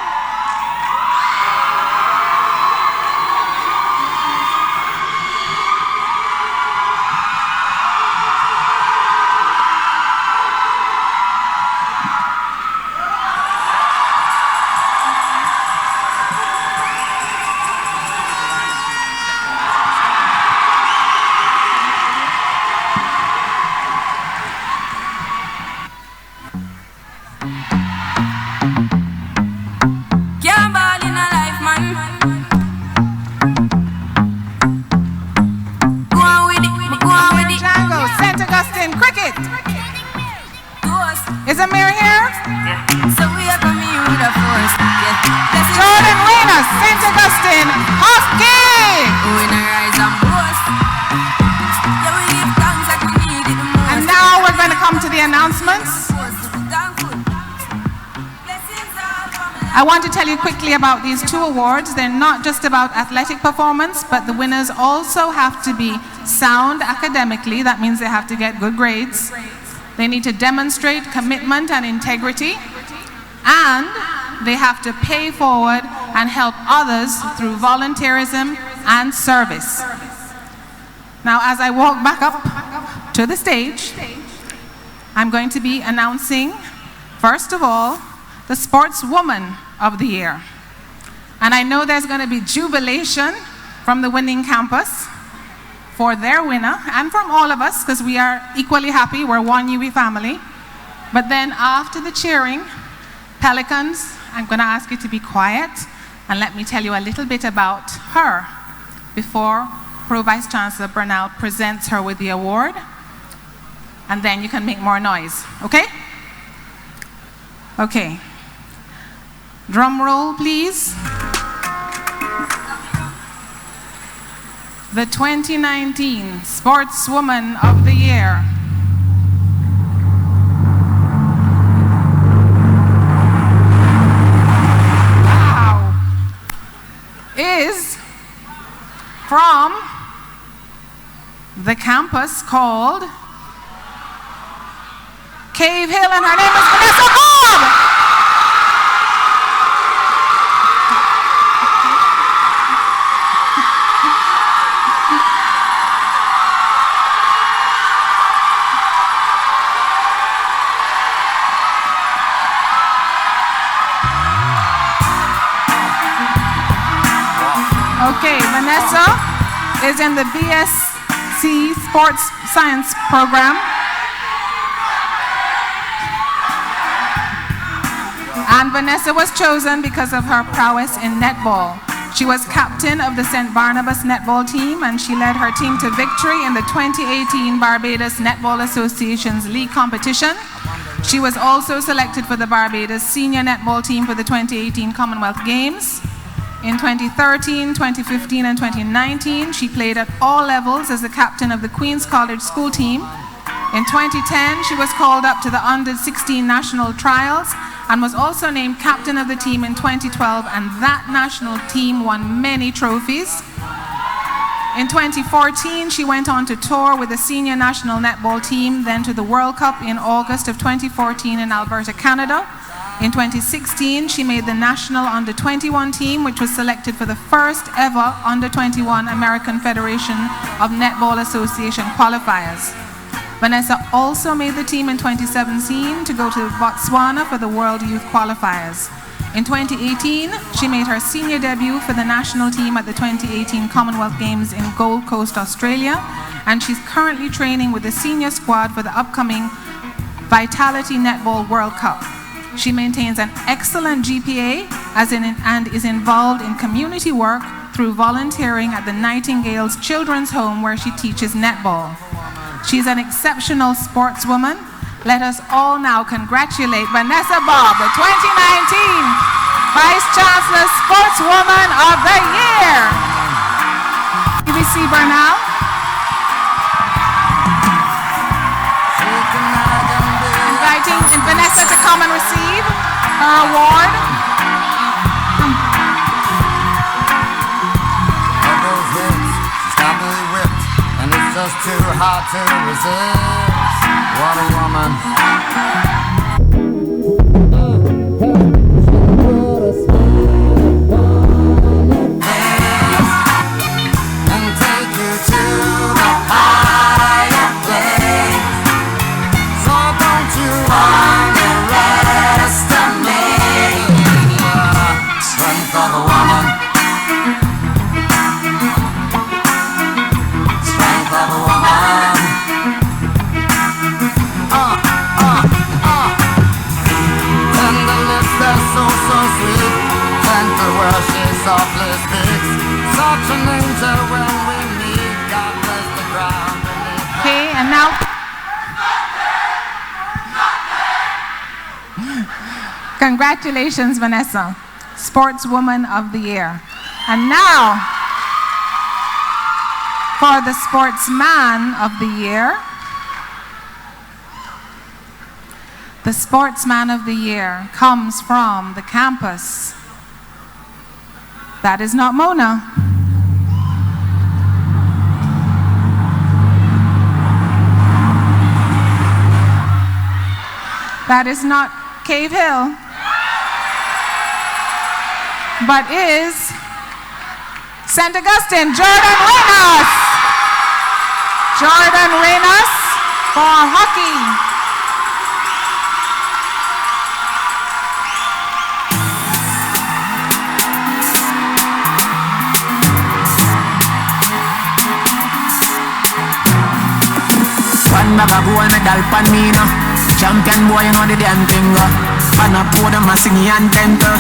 I want to tell you quickly about these two awards. They're not just about athletic performance, but the winners also have to be sound academically. That means they have to get good grades. They need to demonstrate commitment and integrity. And they have to pay forward and help others through volunteerism and service. Now, as I walk back up to the stage, I'm going to be announcing, first of all, the Sportswoman of the Year. And I know there's going to be jubilation from the winning campus for their winner and from all of us, because we are equally happy. We're one UWI family. But then after the cheering, Pelicans, I'm going to ask you to be quiet and let me tell you a little bit about her before Pro Vice Chancellor Bernal presents her with the award. And then you can make more noise, okay? Okay. Drum roll, please. The 2019 Sportswoman of the Year. Wow. Is from the campus called Cave Hill, and her name is Vanessa Bob. Okay, Vanessa is in the BSc Sports Science program. And Vanessa was chosen because of her prowess in netball. She was captain of the St. Barnabas netball team, and she led her team to victory in the 2018 Barbados Netball Association's league competition. She was also selected for the Barbados senior netball team for the 2018 Commonwealth Games. In 2013, 2015, and 2019, she played at all levels as the captain of the Queen's College school team. In 2010, she was called up to the under-16 national trials and was also named captain of the team in 2012, and that national team won many trophies. In 2014, she went on to tour with the senior national netball team, then to the World Cup in August of 2014 in Alberta, Canada. In 2016, she made the national under-21 team, which was selected for the first ever under-21 American Federation of Netball Association qualifiers. Vanessa also made the team in 2017 to go to Botswana for the World Youth Qualifiers. In 2018, she made her senior debut for the national team at the 2018 Commonwealth Games in Gold Coast, Australia, and she's currently training with the senior squad for the upcoming Vitality Netball World Cup. She maintains an excellent GPA and is involved in community work through volunteering at the Nightingale's Children's Home, where she teaches netball. She's an exceptional sportswoman. Let us all now congratulate Vanessa Bob, the 2019 Vice Chancellor Sportswoman of the Year. UBC Bernal. Inviting Vanessa to come and receive her award. Those hits, she's got me whipped, and it's just too hard to resist. What a woman. Okay, and now congratulations, Vanessa, Sportswoman of the Year. And now for the Sportsman of the Year. The Sportsman of the Year comes from the campus. That is not Mona. That is not Cave Hill, but is St. Augustine, Jordan Reynos. Jordan Reynos for hockey. One bag of gold medal pan me no. Champion boy, you know the damn thing. Pan a podium a singing and temper.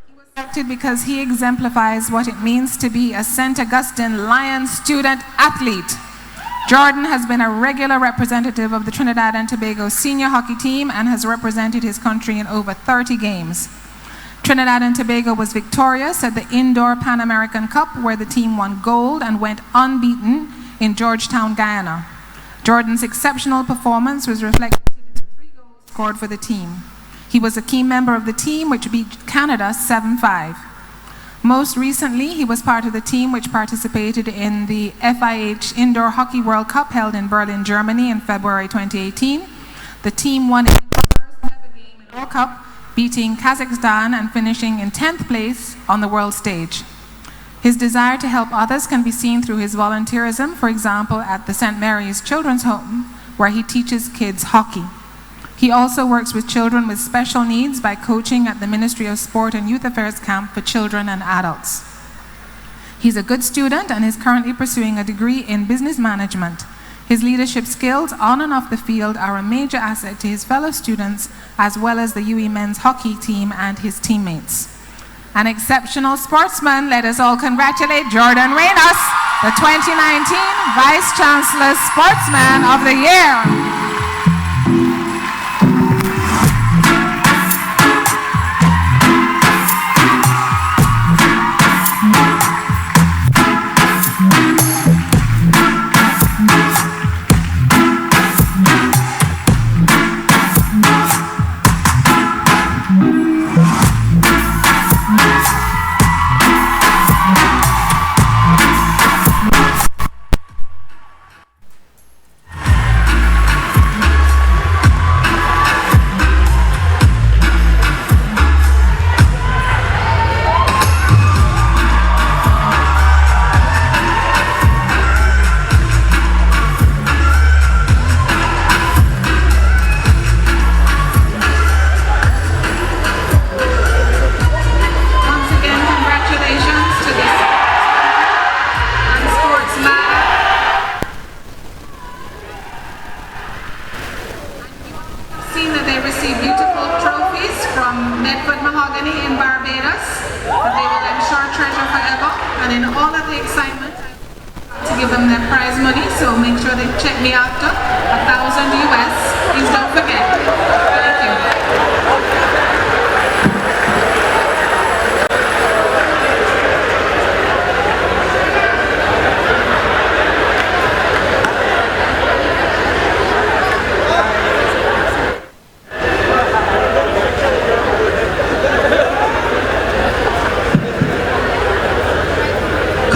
He was selected because he exemplifies what it means to be a St. Augustine Lion student athlete. Jordan has been a regular representative of the Trinidad and Tobago senior hockey team and has represented his country in over 30 games. Trinidad and Tobago was victorious at the Indoor Pan American Cup, where the team won gold and went unbeaten in Georgetown, Guyana. Jordan's exceptional performance was reflected in the 3 goals scored for the team. He was a key member of the team which beat Canada 7-5. Most recently, he was part of the team which participated in the FIH Indoor Hockey World Cup held in Berlin, Germany in February 2018. The team won its first ever game in World Cup, beating Kazakhstan and finishing in 10th place on the world stage. His desire to help others can be seen through his volunteerism, for example, at the St. Mary's Children's Home, where he teaches kids hockey. He also works with children with special needs by coaching at the Ministry of Sport and Youth Affairs camp for children and adults. He's a good student and is currently pursuing a degree in business management. His leadership skills on and off the field are a major asset to his fellow students, as well as the UE men's hockey team and his teammates. An exceptional sportsman, let us all congratulate Jordan Reynos, the 2019 Vice Chancellor Sportsman of the Year.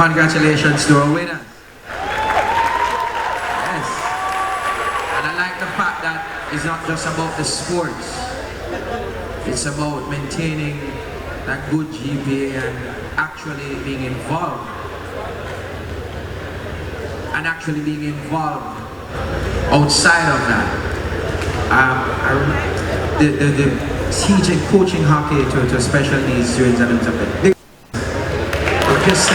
Congratulations to our winner. Yes. And I like the fact that it's not just about the sports. It's about maintaining that good GPA and actually being involved. And actually being involved outside of that. The teaching, coaching hockey to special needs students and something. Just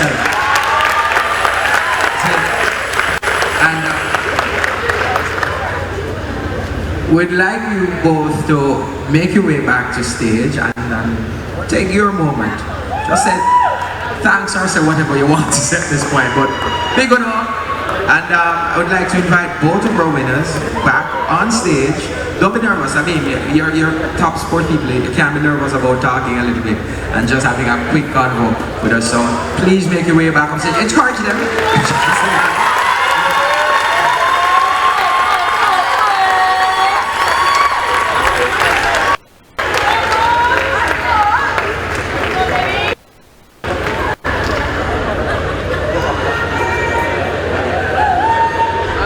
we'd like you both to make your way back to stage and take your moment. Just say thanks or say whatever you want to say at this point, but big on all. And I would like to invite both of our winners back on stage don't be nervous. I mean, you're top sport people. You can't be nervous about talking a little bit and just having a quick convo with us. So please make your way back on stage. Encourage them.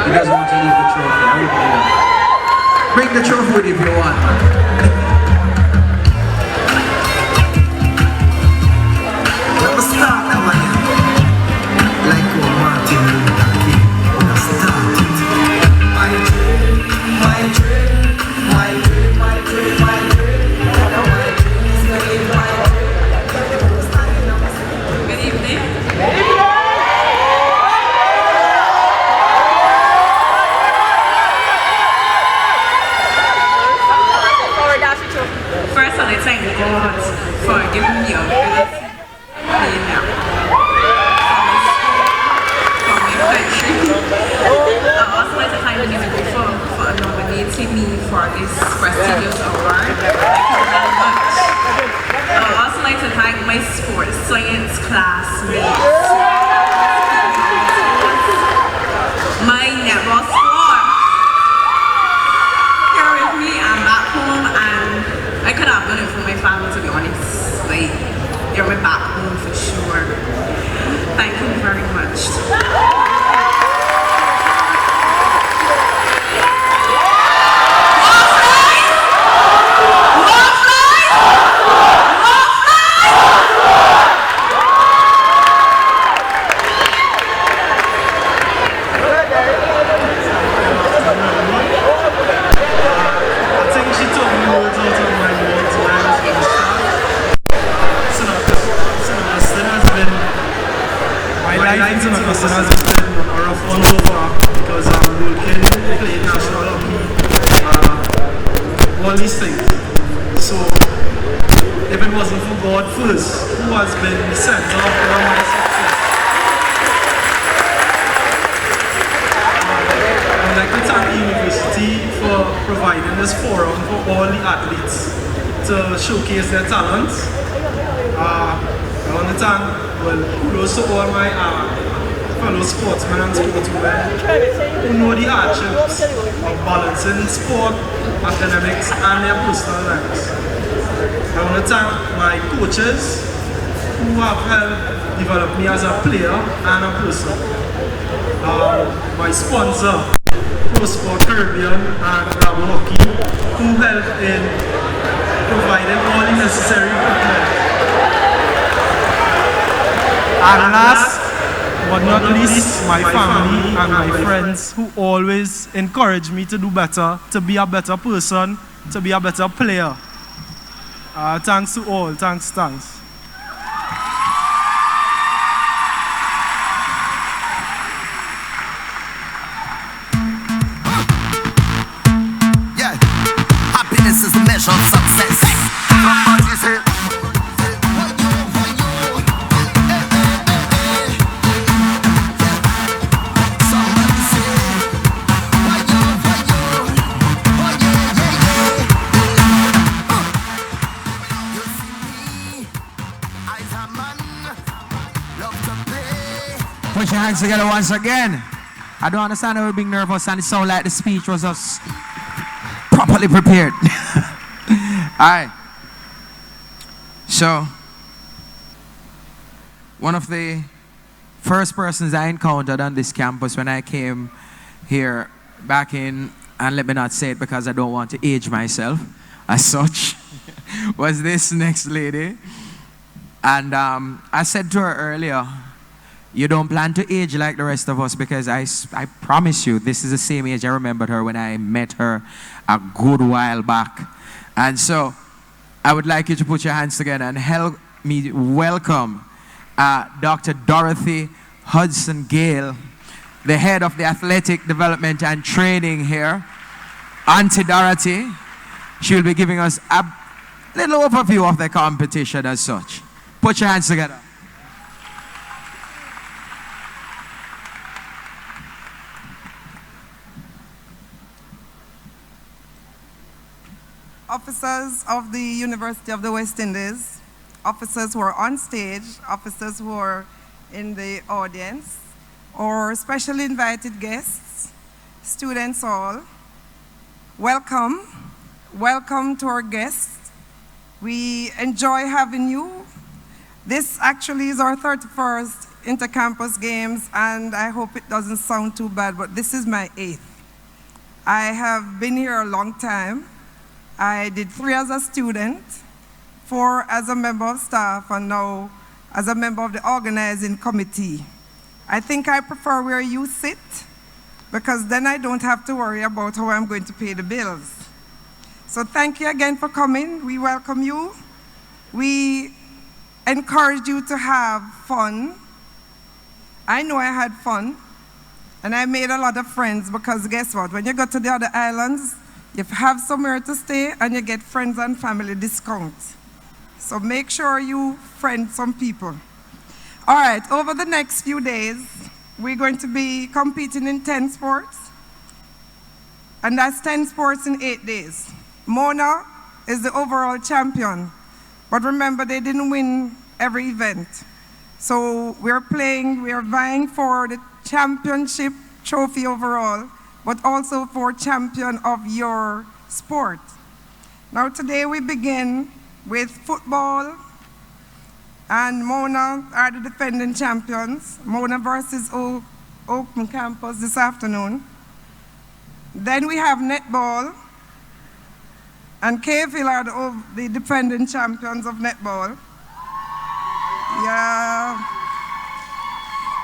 He doesn't want to leave the trophy. Everybody knows. Bring the trophy with you if you want. Let me start now again. Like what Martin Luther King would have started. My dream, my dream, my dream, my dream, my dream. My dream is to live my dream. Good evening. First, I'd like to thank God for giving me a ability to play now. For my country. I'd also like to thank the musical for nominating me for this prestigious award. Thank you very much. I'd also like to thank my sports science classmates. My never squad. Here with me, I'm back home and I could have done it for my family, to be honest. Like, they're my back home for sure. Thank you very much. Intercampus has been a rough one so far because working, playing national hockey, all these things. So if it wasn't for God first, who has been the center of all my success? I'd like to thank the university for providing this forum for all the athletes to showcase their talents. I want to thank, kudos to all my fellow sportsmen and sportswomen who know the hardships of balancing sport, academics, and their personal lives. I want to thank my coaches who have helped develop me as a player and a person. My sponsor, Pro Sport Caribbean and Bravo Hockey, who helped in providing all the necessary equipment. And last but not least, my family and my friends who always encourage me to do better, to be a better person, to be a better player. Thanks to all. Thanks. Yeah, happiness is the measure of success. Somebody say, Put your hands together once again. I don't understand how we're being nervous and it sounds like the speech was us properly prepared. Alright. So, one of the first persons I encountered on this campus when I came here back in, and let me not say it because I don't want to age myself as such, was this next lady. And I said to her earlier, you don't plan to age like the rest of us because I promise you, this is the same age I remembered her when I met her a good while back. And so, I would like you to put your hands together and help me welcome Dr. Dorothy Hudson Gale, the head of the Athletic Development and Training here. Auntie Dorothy, she will be giving us a little overview of the competition as such. Put your hands together. officers of the University of the West Indies, officers who are on stage, officers who are in the audience, or specially invited guests, students all, welcome. Welcome to our guests. We enjoy having you. This actually is our 31st Intercampus Games, and I hope it doesn't sound too bad, but this is my 8th. I have been here a long time. I did 3 as a student, 4 as a member of staff, and now as a member of the organizing committee. I think I prefer where you sit, because then I don't have to worry about how I'm going to pay the bills. So thank you again for coming. We welcome you. We encourage you to have fun. I know I had fun, and I made a lot of friends, because guess what? When you go to the other islands, you have somewhere to stay and you get friends and family discounts. So make sure you friend some people. All right, over the next few days, we're going to be competing in 10 sports, and that's 10 sports in 8 days. Mona is the overall champion, but remember, they didn't win every event. So we're vying for the championship trophy overall, but also for champion of your sport. Now today we begin with football, and Mona are the defending champions. Mona versus Open Campus this afternoon. Then we have netball, and K-Ville are the defending champions of netball. Yeah,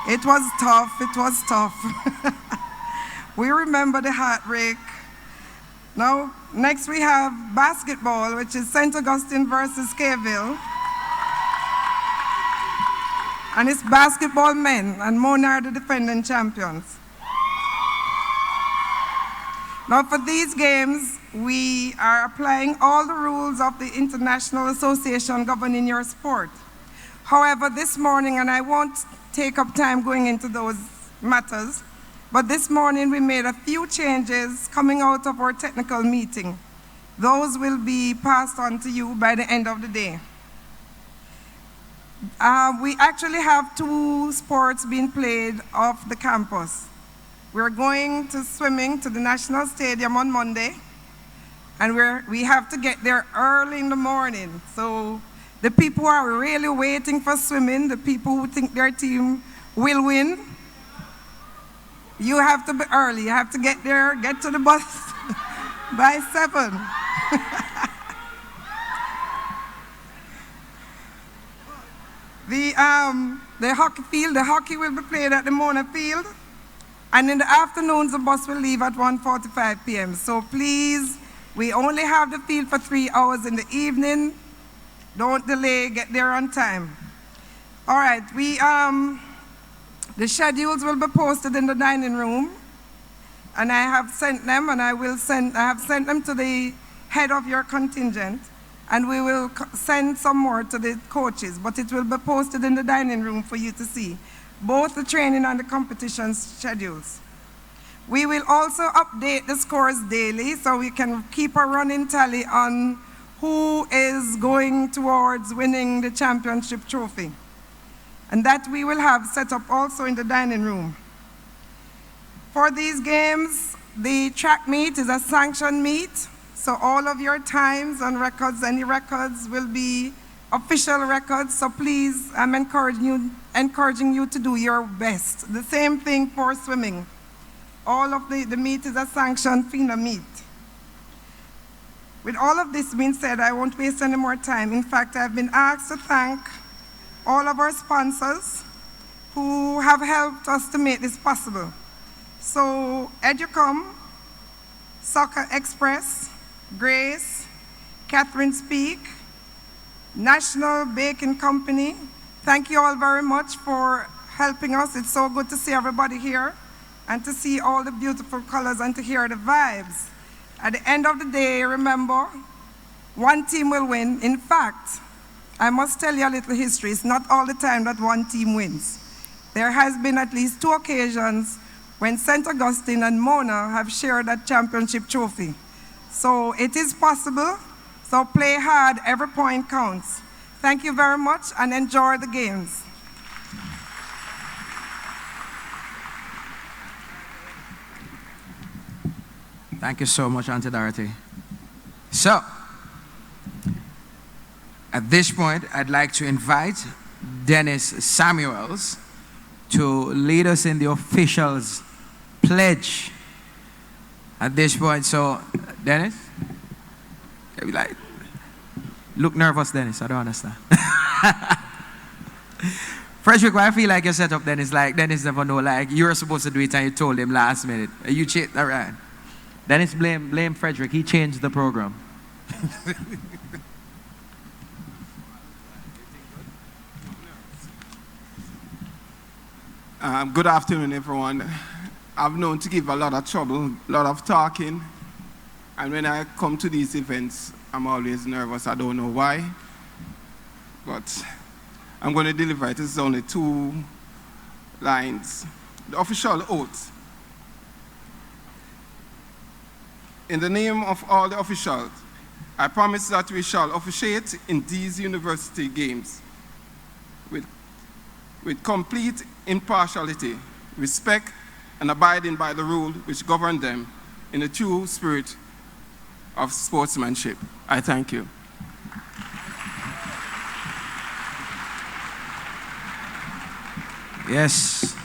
it was tough. We remember the heartbreak. Now, next we have basketball, which is St. Augustine versus K-Ville. And it's basketball men, and Mona are the defending champions. Now for these games, we are applying all the rules of the International Association governing your sport. However, this morning, and I won't take up time going into those matters, but this morning we made a few changes coming out of our technical meeting. Those will be passed on to you by the end of the day. We actually have 2 sports being played off the campus. We're going to swimming to the National Stadium on Monday, and we have to get there early in the morning. So the people who are really waiting for swimming, the people who think their team will win, you have to be early. You have to get there, get to the bus by 7. The hockey field, the hockey will be played at the Mona field. And in the afternoons, the bus will leave at 1:45 p.m. So please, we only have the field for 3 hours in the evening. Don't delay, get there on time. All right, the schedules will be posted in the dining room, and I have sent them, and I have sent them to the head of your contingent, and we will send some more to the coaches, but it will be posted in the dining room for you to see, both the training and the competition schedules. We will also update the scores daily so we can keep a running tally on who is going towards winning the championship trophy. And that we will have set up also in the dining room. For these games, the track meet is a sanctioned meet, so all of your times and records, any records will be official records, so please, I'm encouraging you to do your best. The same thing for swimming. All of the meet is a sanctioned FINA meet. With all of this being said, I won't waste any more time. In fact, I've been asked to thank all of our sponsors who have helped us to make this possible. So, Educom, Soccer Express, Grace, Catherine Speak, National Baking Company, thank you all very much for helping us. It's so good to see everybody here and to see all the beautiful colors and to hear the vibes. At the end of the day, remember, one team will win. In fact, I must tell you a little history. It's not all the time that one team wins. There has been at least 2 occasions when St. Augustine and Mona have shared that championship trophy. So it is possible, So play hard, every point counts. Thank you very much and enjoy the games. Thank you so much, Auntie Dorothy. So, at this point, I'd like to invite Dennis Samuels to lead us in the officials' pledge. At this point, so, Dennis? Like, look nervous, Dennis, I don't understand. Frederick, why I feel like you set up Dennis, like Dennis never know, like you were supposed to do it and you told him last minute. You cheated around. Dennis, blame Frederick. He changed the program. Good afternoon, everyone. I'm known to give a lot of trouble, a lot of talking. And when I come to these events, I'm always nervous. I don't know why. But I'm going to deliver it. It's only 2 lines. The official oath. In the name of all the officials, I promise that we shall officiate in these university games with complete impartiality, respect, and abiding by the rule which govern them in a true spirit of sportsmanship. I thank you. Yes,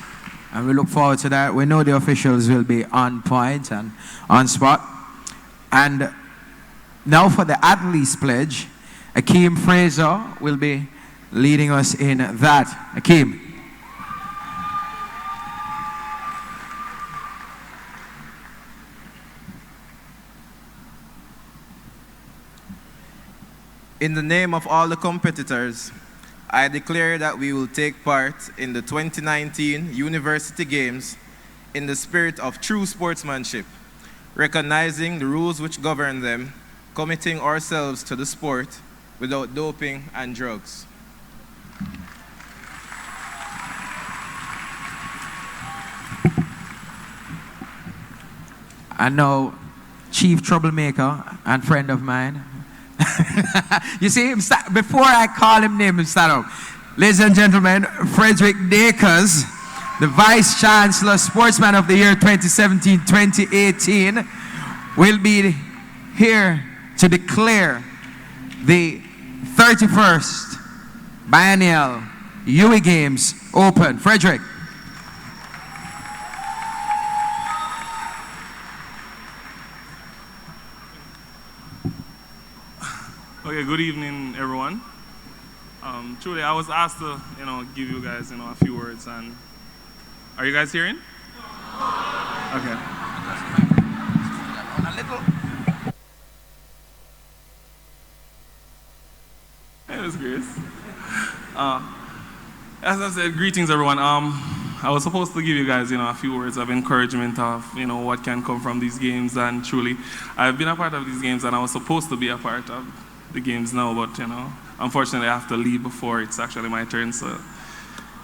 and we look forward to that. We know the officials will be on point and on spot. And now for the athletes pledge, Akeem Fraser will be leading us in that. Akeem. In the name of all the competitors, I declare that we will take part in the 2019 University Games in the spirit of true sportsmanship, recognizing the rules which govern them, committing ourselves to the sport without doping and drugs. And now, chief troublemaker and friend of mine. You see him before I call him name, start up. Ladies and gentlemen, Frederick Dakers, the Vice Chancellor, Sportsman of the Year 2017-2018, will be here to declare the 31st biennial UWI Games open. Frederick. Okay, good evening, everyone. Truly, I was asked to, give you guys, a few words. And are you guys hearing? Okay. A little. Hey, Miss Grace. As I said, greetings, everyone. I was supposed to give you guys, a few words of encouragement of, what can come from these games. And truly, I've been a part of these games, and I was supposed to be a part of the games now, but unfortunately I have to leave before it's actually my turn, so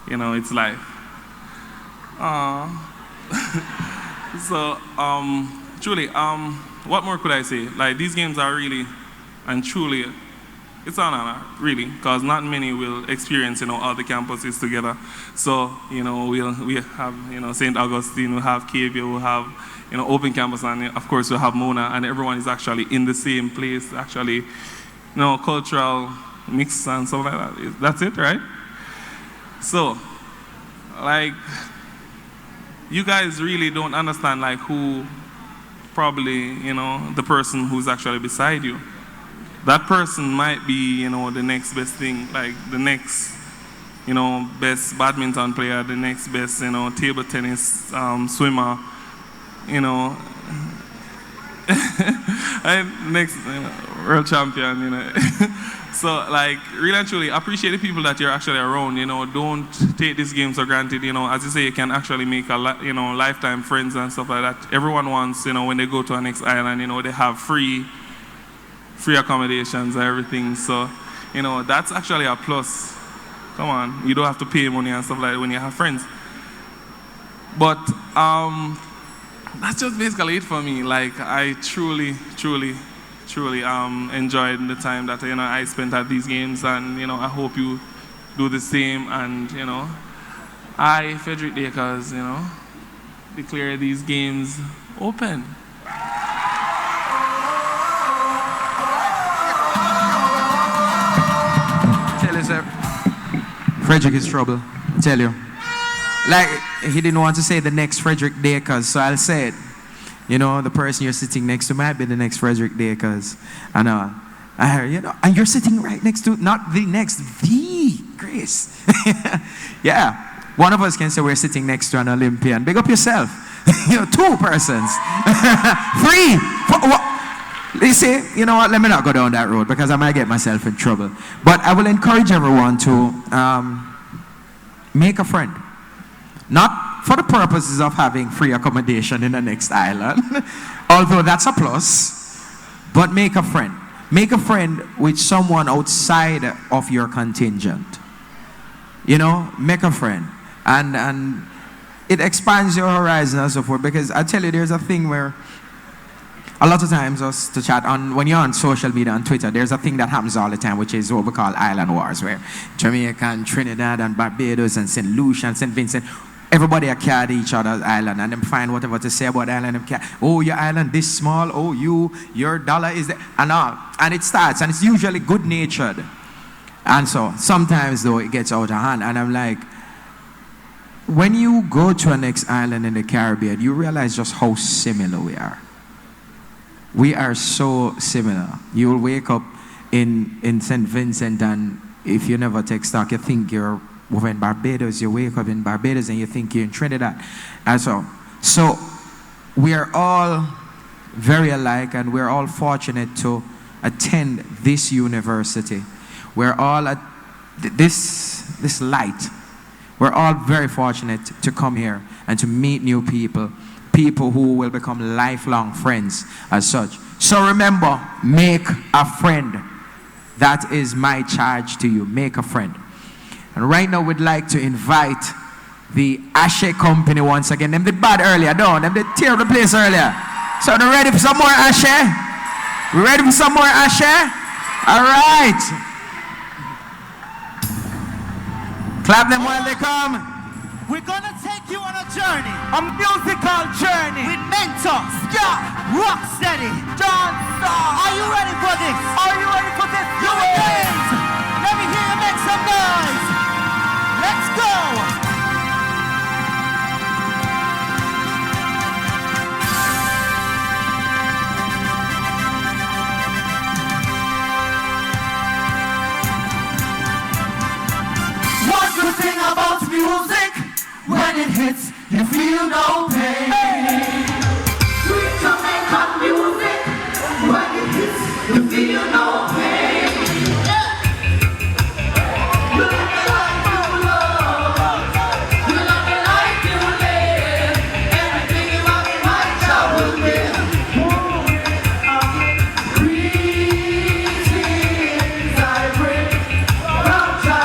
it's life. So truly, what more could I say? Like, these games are really and truly, it's an honor, really, because not many will experience all the campuses together. So we have St. Augustine, we have KB, we have Open Campus, and of course we have Mona, and everyone is actually in the same place, actually cultural mix and stuff like that. That's it, right? So, like, you guys really don't understand, like, who probably, the person who's actually beside you. That person might be, the next best thing, like the next, best badminton player, the next best, table tennis swimmer, and next world champion, So, like, really and truly, appreciate the people that you're actually around, don't take these games for granted, as you say, you can actually make lifetime friends and stuff like that. Everyone wants, when they go to our next island, they have free accommodations and everything, so, that's actually a plus. Come on, you don't have to pay money and stuff like that when you have friends. But, that's just basically it for me. Like, I truly, truly truly enjoyed the time that I spent at these games, and I hope you do the same. And I, Frederick Dakers, declare these games open. Tell you, sir. Frederick is trouble. I tell you. Like, he didn't want to say the next Frederick Dakers, so I'll say it. The person you're sitting next to might be the next Frederick Dakers. And and you're sitting right next to, not the next, the Grace. Yeah. One of us can say we're sitting next to an Olympian. Big up yourself. 2 persons. 3. You see, you know what? Let me not go down that road because I might get myself in trouble. But I will encourage everyone to make a friend. Not for the purposes of having free accommodation in the next island, although that's a plus, but make a friend. Make a friend with someone outside of your contingent. Make a friend. And it expands your horizon and so forth, because I tell you, there's a thing where a lot of times us to chat on, when you're on social media, on Twitter, there's a thing that happens all the time, which is what we call island wars, where Jamaica and Trinidad and Barbados and St. Lucia and St. Vincent, everybody card each other's island and them find whatever to say about the island. Oh, your island this small. Oh, your dollar is there, and all. And it starts, and it's usually good-natured. And so sometimes though it gets out of hand, and I'm like, when you go to a next island in the Caribbean, you realize just how similar we are. We are so similar. You'll wake up in St. Vincent, and if you never take stock, you think you're over in Barbados. You wake up in Barbados and you think you're in Trinidad. And so we are all very alike, and we're all fortunate to attend this university. We're all at this light. We're all very fortunate to come here and to meet new people, people who will become lifelong friends as such. So remember, make a friend. That is my charge to you. Make a friend. And right now we'd like to invite the Ashe Company once again. Them did bad earlier, don't them? They tear up the place earlier. So they're ready for some more Ashe? We ready for some more Ashe? All right. Clap them while they come. We're gonna take you on a journey, a musical journey with mentors, Rocksteady, John Star. Are you ready for this? Are you ready for this? UWI Games. Let me hear you make some noise. Let's go. One good thing about music, when it hits, you feel no pain. Sweet Jamaican music, when it hits, you feel no pain. You love me like you love, you love me like you live. Everything you want me, my child will give. Greetings I bring from Jah.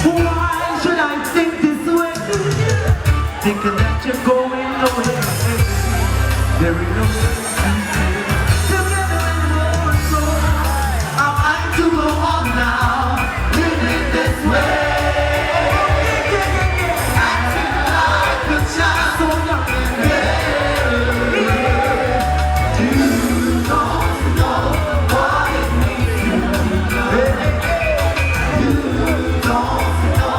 Why should I think this way? Thinking that you're going nowhere. There is no together and more so. I'm like to go on now, living this way. Acting like a child, so young and gay. You don't know what it means to be loved. You don't know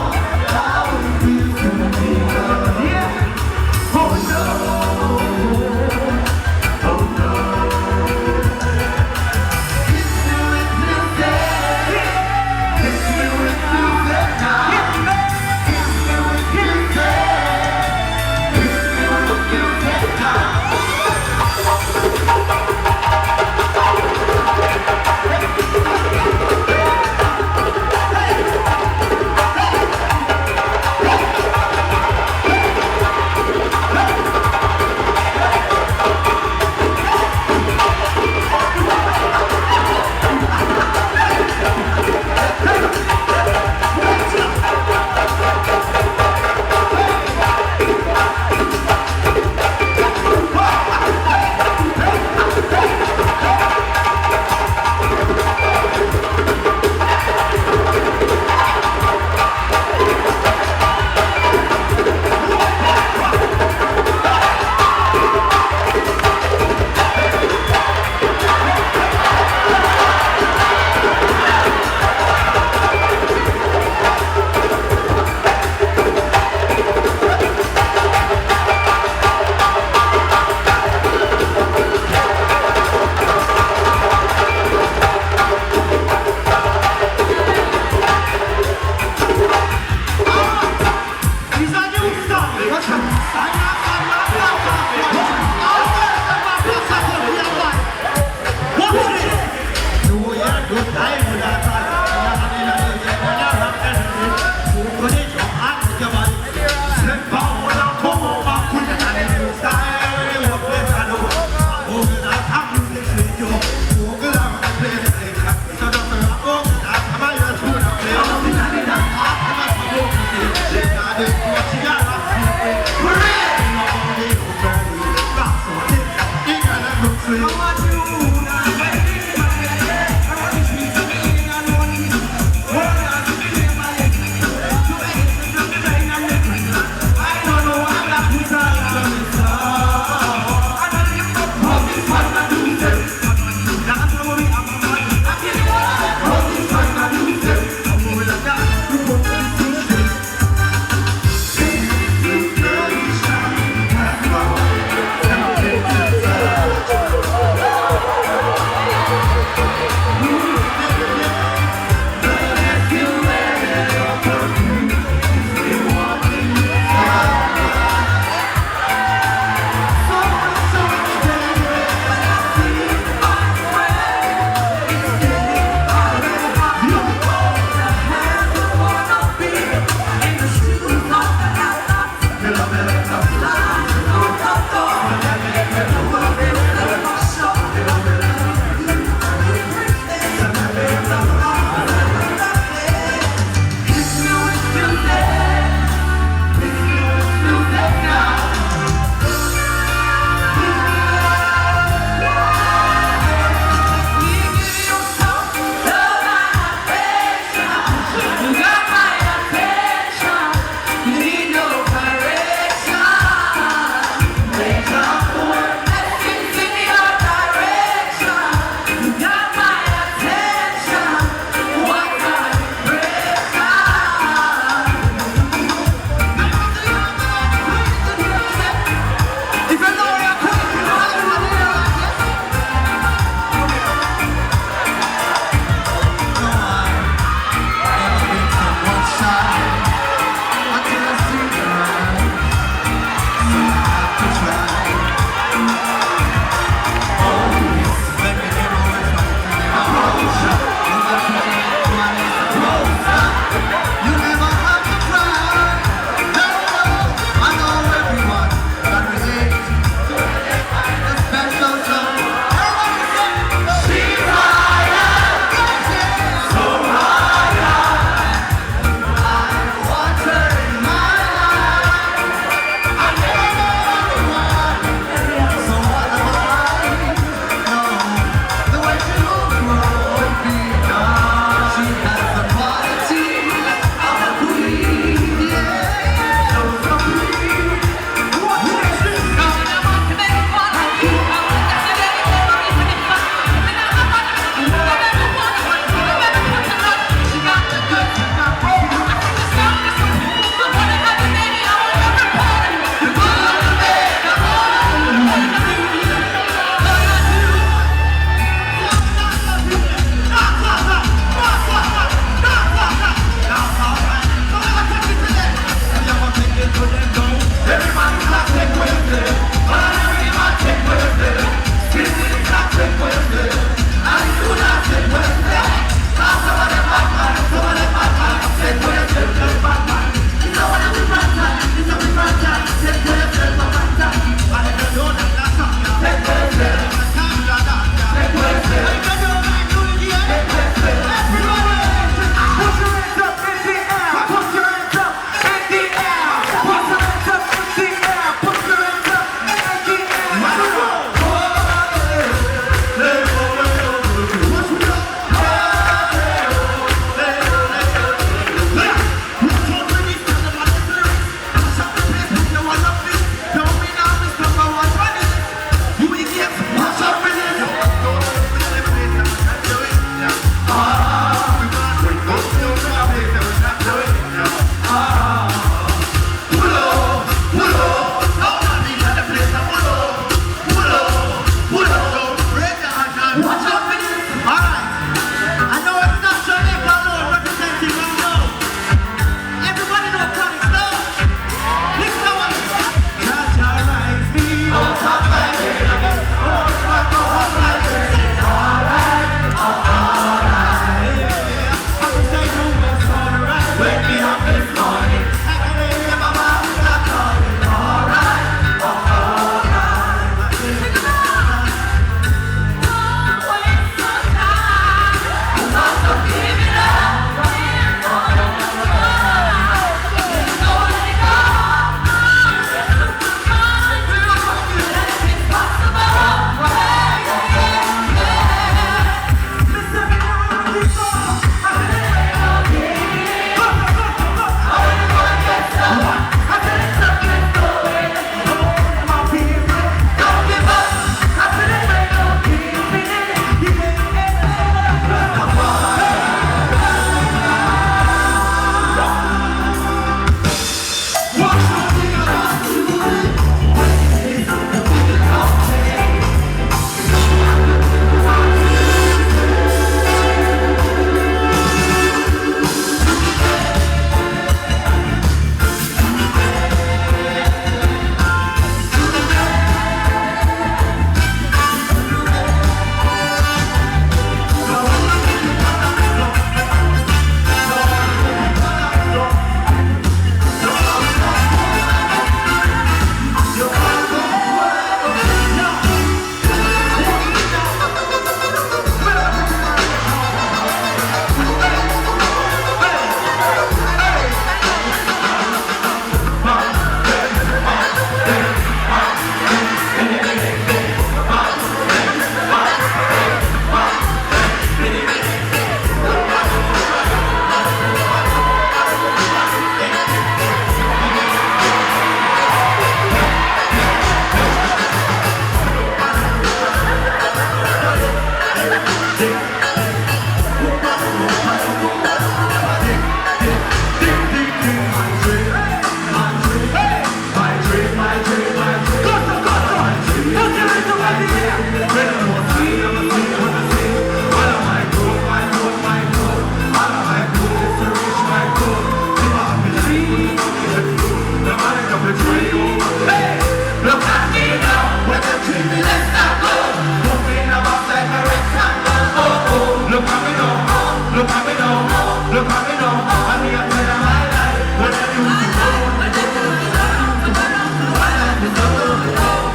at me now, look at me now. I mean, I tell you my life. When I used to go,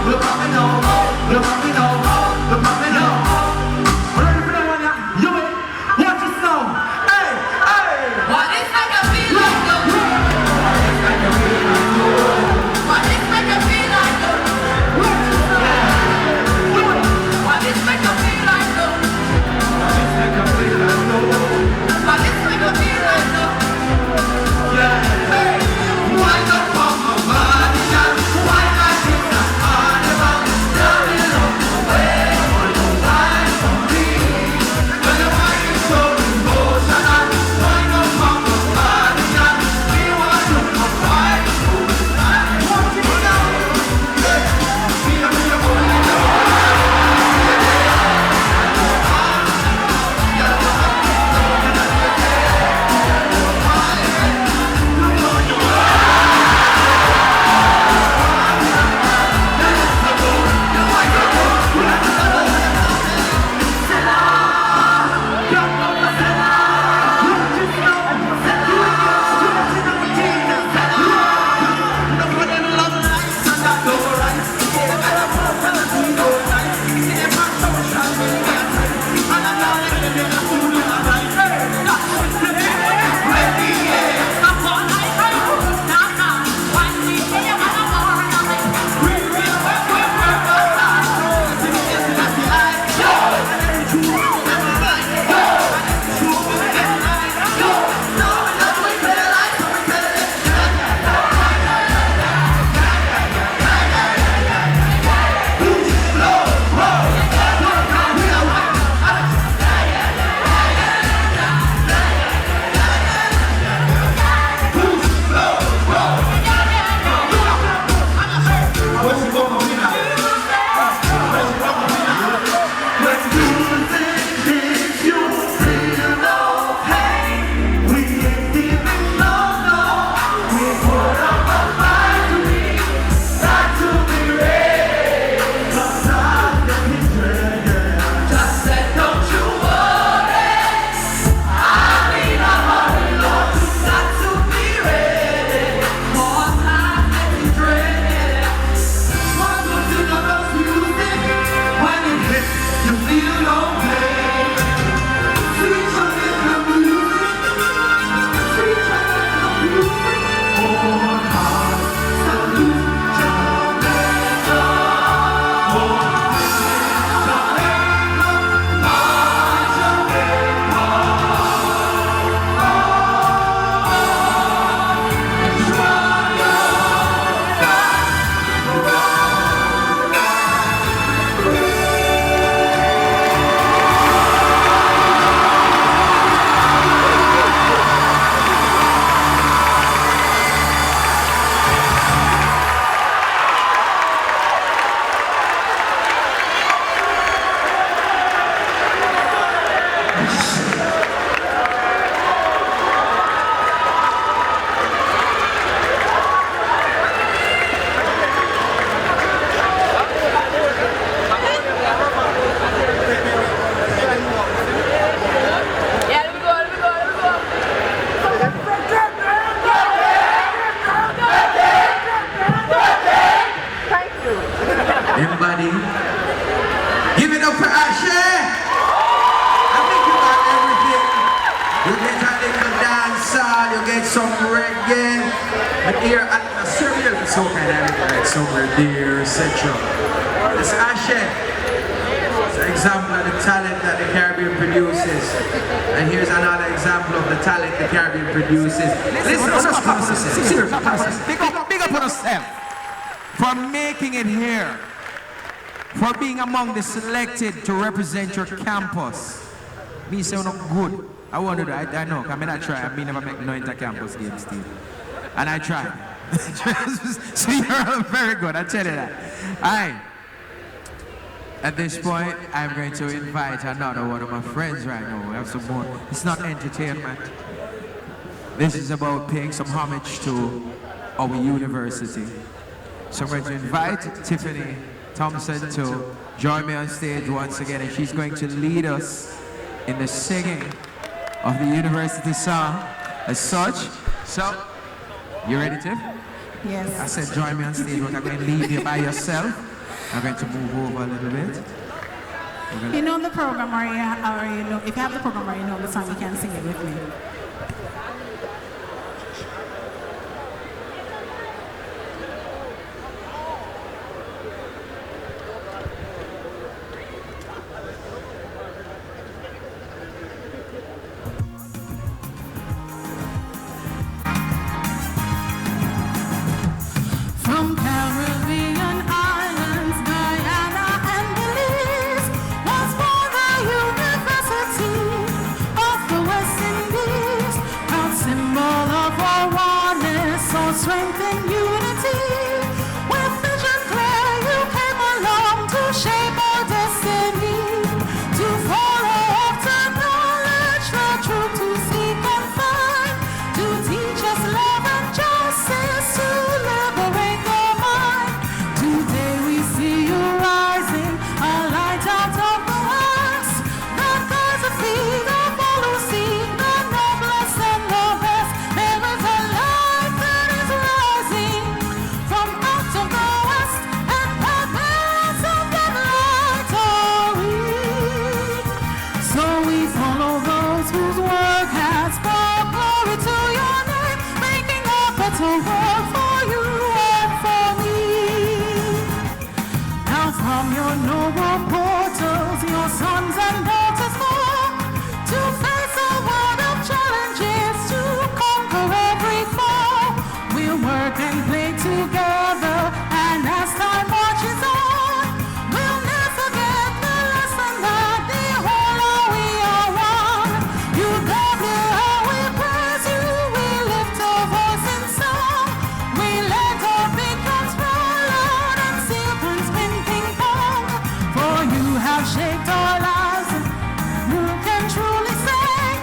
look at me now, look at me now, look at me now. Ready for that one, yeah? You it? Watch this now. Hey, hey. What is make you feel like though? What is make you feel like though? What is make you feel like though? What is make you feel like though? Yeah, hey. Why not come on, body shot? Why not hit the animal? Down in the way, all the time for me. When the mind is so emotional, why not come on, body shot? We want to fight for the time. Watch it now. We are Everybody, give it up for Ashe. I think you got everything. You get a little dancehall, you get some reggae. But here at the circle, it's so kind of like somewhere there, etc. It's Ashe. It's an example of the talent that the Caribbean produces. And here's another example of the talent the Caribbean produces. Listen, let's pass this. Seriously, pass this. Big up on yourself for making it here. For being among the selected to represent your campus. Me say no good. I want to do I know, I mean I try. I mean never make no Intercampus Games team. And I try. So you're very good, I tell you that. Alright. At this point, I'm going to invite another one of my friends right now. We have some more. It's not entertainment. This is about paying some homage to our university. So I'm going to invite Tiffany Thompson to join me on stage once again, and she's going to lead us in the singing of the university song as such. So, you ready, Tiff? Yes. I said join me on stage, but I'm going to leave you by yourself. I'm going to move over a little bit. You know the program, or you know, if you have the program or you know the song, you can sing it with me. From Caribbean islands, Guyana and Belize, was born the University of the West Indies, proud symbol of our oneness, our strength and unity. With vision clear, you came along to shape our destiny, to follow after knowledge, the truth to seek and find, to teach us love and justice, to liberate the mind. Today we see you rising, a light out of the west, that guides the feet of all who seek the noblest and the best. There is a light that is rising from out of the west, and the best of that light are we. So we follow those whose work has brought glory to your name, making a better world for you and for me. Now from your noble portals, your sons and daughters walk to face a world of challenges, to conquer every foe. We'll work and play together, and as time marches on, we'll never forget the lesson that the whole are we are one. UWI, we praise you, we lift our voice in song. We let our big guns roll out and silver spin ping pong. For you have shaped our lives, and you can truly say,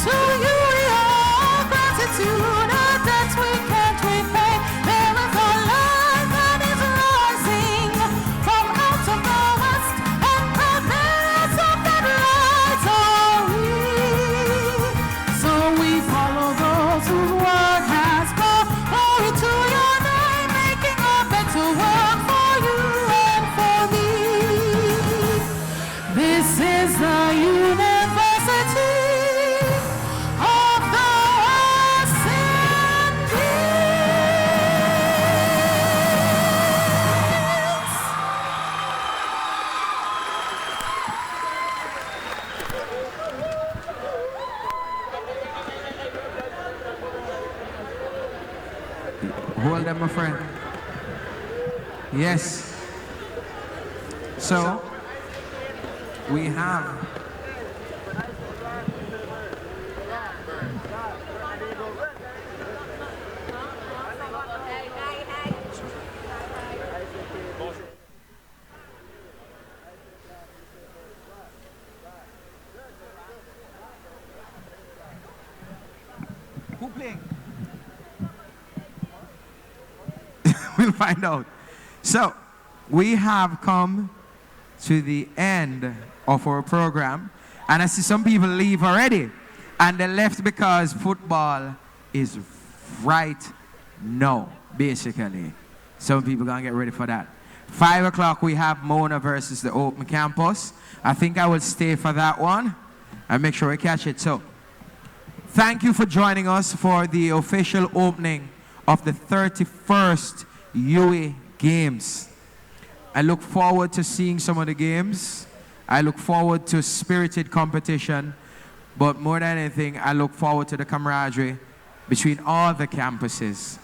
to you we owe gratitude, a debt we can't repay. There is a light that is rising from out of the west, and the best of that light are we. So we follow those whose work has brought glory to your name, making a better world for you and for me. This is the University of the West Indies. Hold them, my friend. Yes. So, we have Who playing? we'll find out. So, we have come to the end of our program, and I see some people leave already, and they left because football is right now, basically. Some people gonna get ready for that. 5 o'clock we have Mona versus the Open Campus. I think I will stay for that one and make sure we catch it. So, thank you for joining us for the official opening of the 31st UWI Games. I look forward to seeing some of the games. I look forward to spirited competition. But more than anything, I look forward to the camaraderie between all the campuses.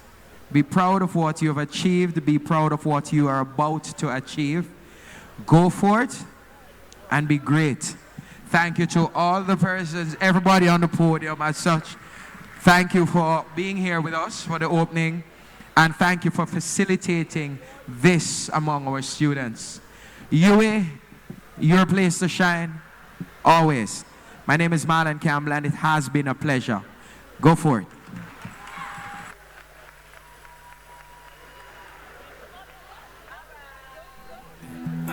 Be proud of what you have achieved. Be proud of what you are about to achieve. Go for it and be great. Thank you to all the persons, everybody on the podium as such. Thank you for being here with us for the opening. And thank you for facilitating this among our students. UWI, your place to shine, always. My name is Marlon Campbell, and it has been a pleasure. Go for it.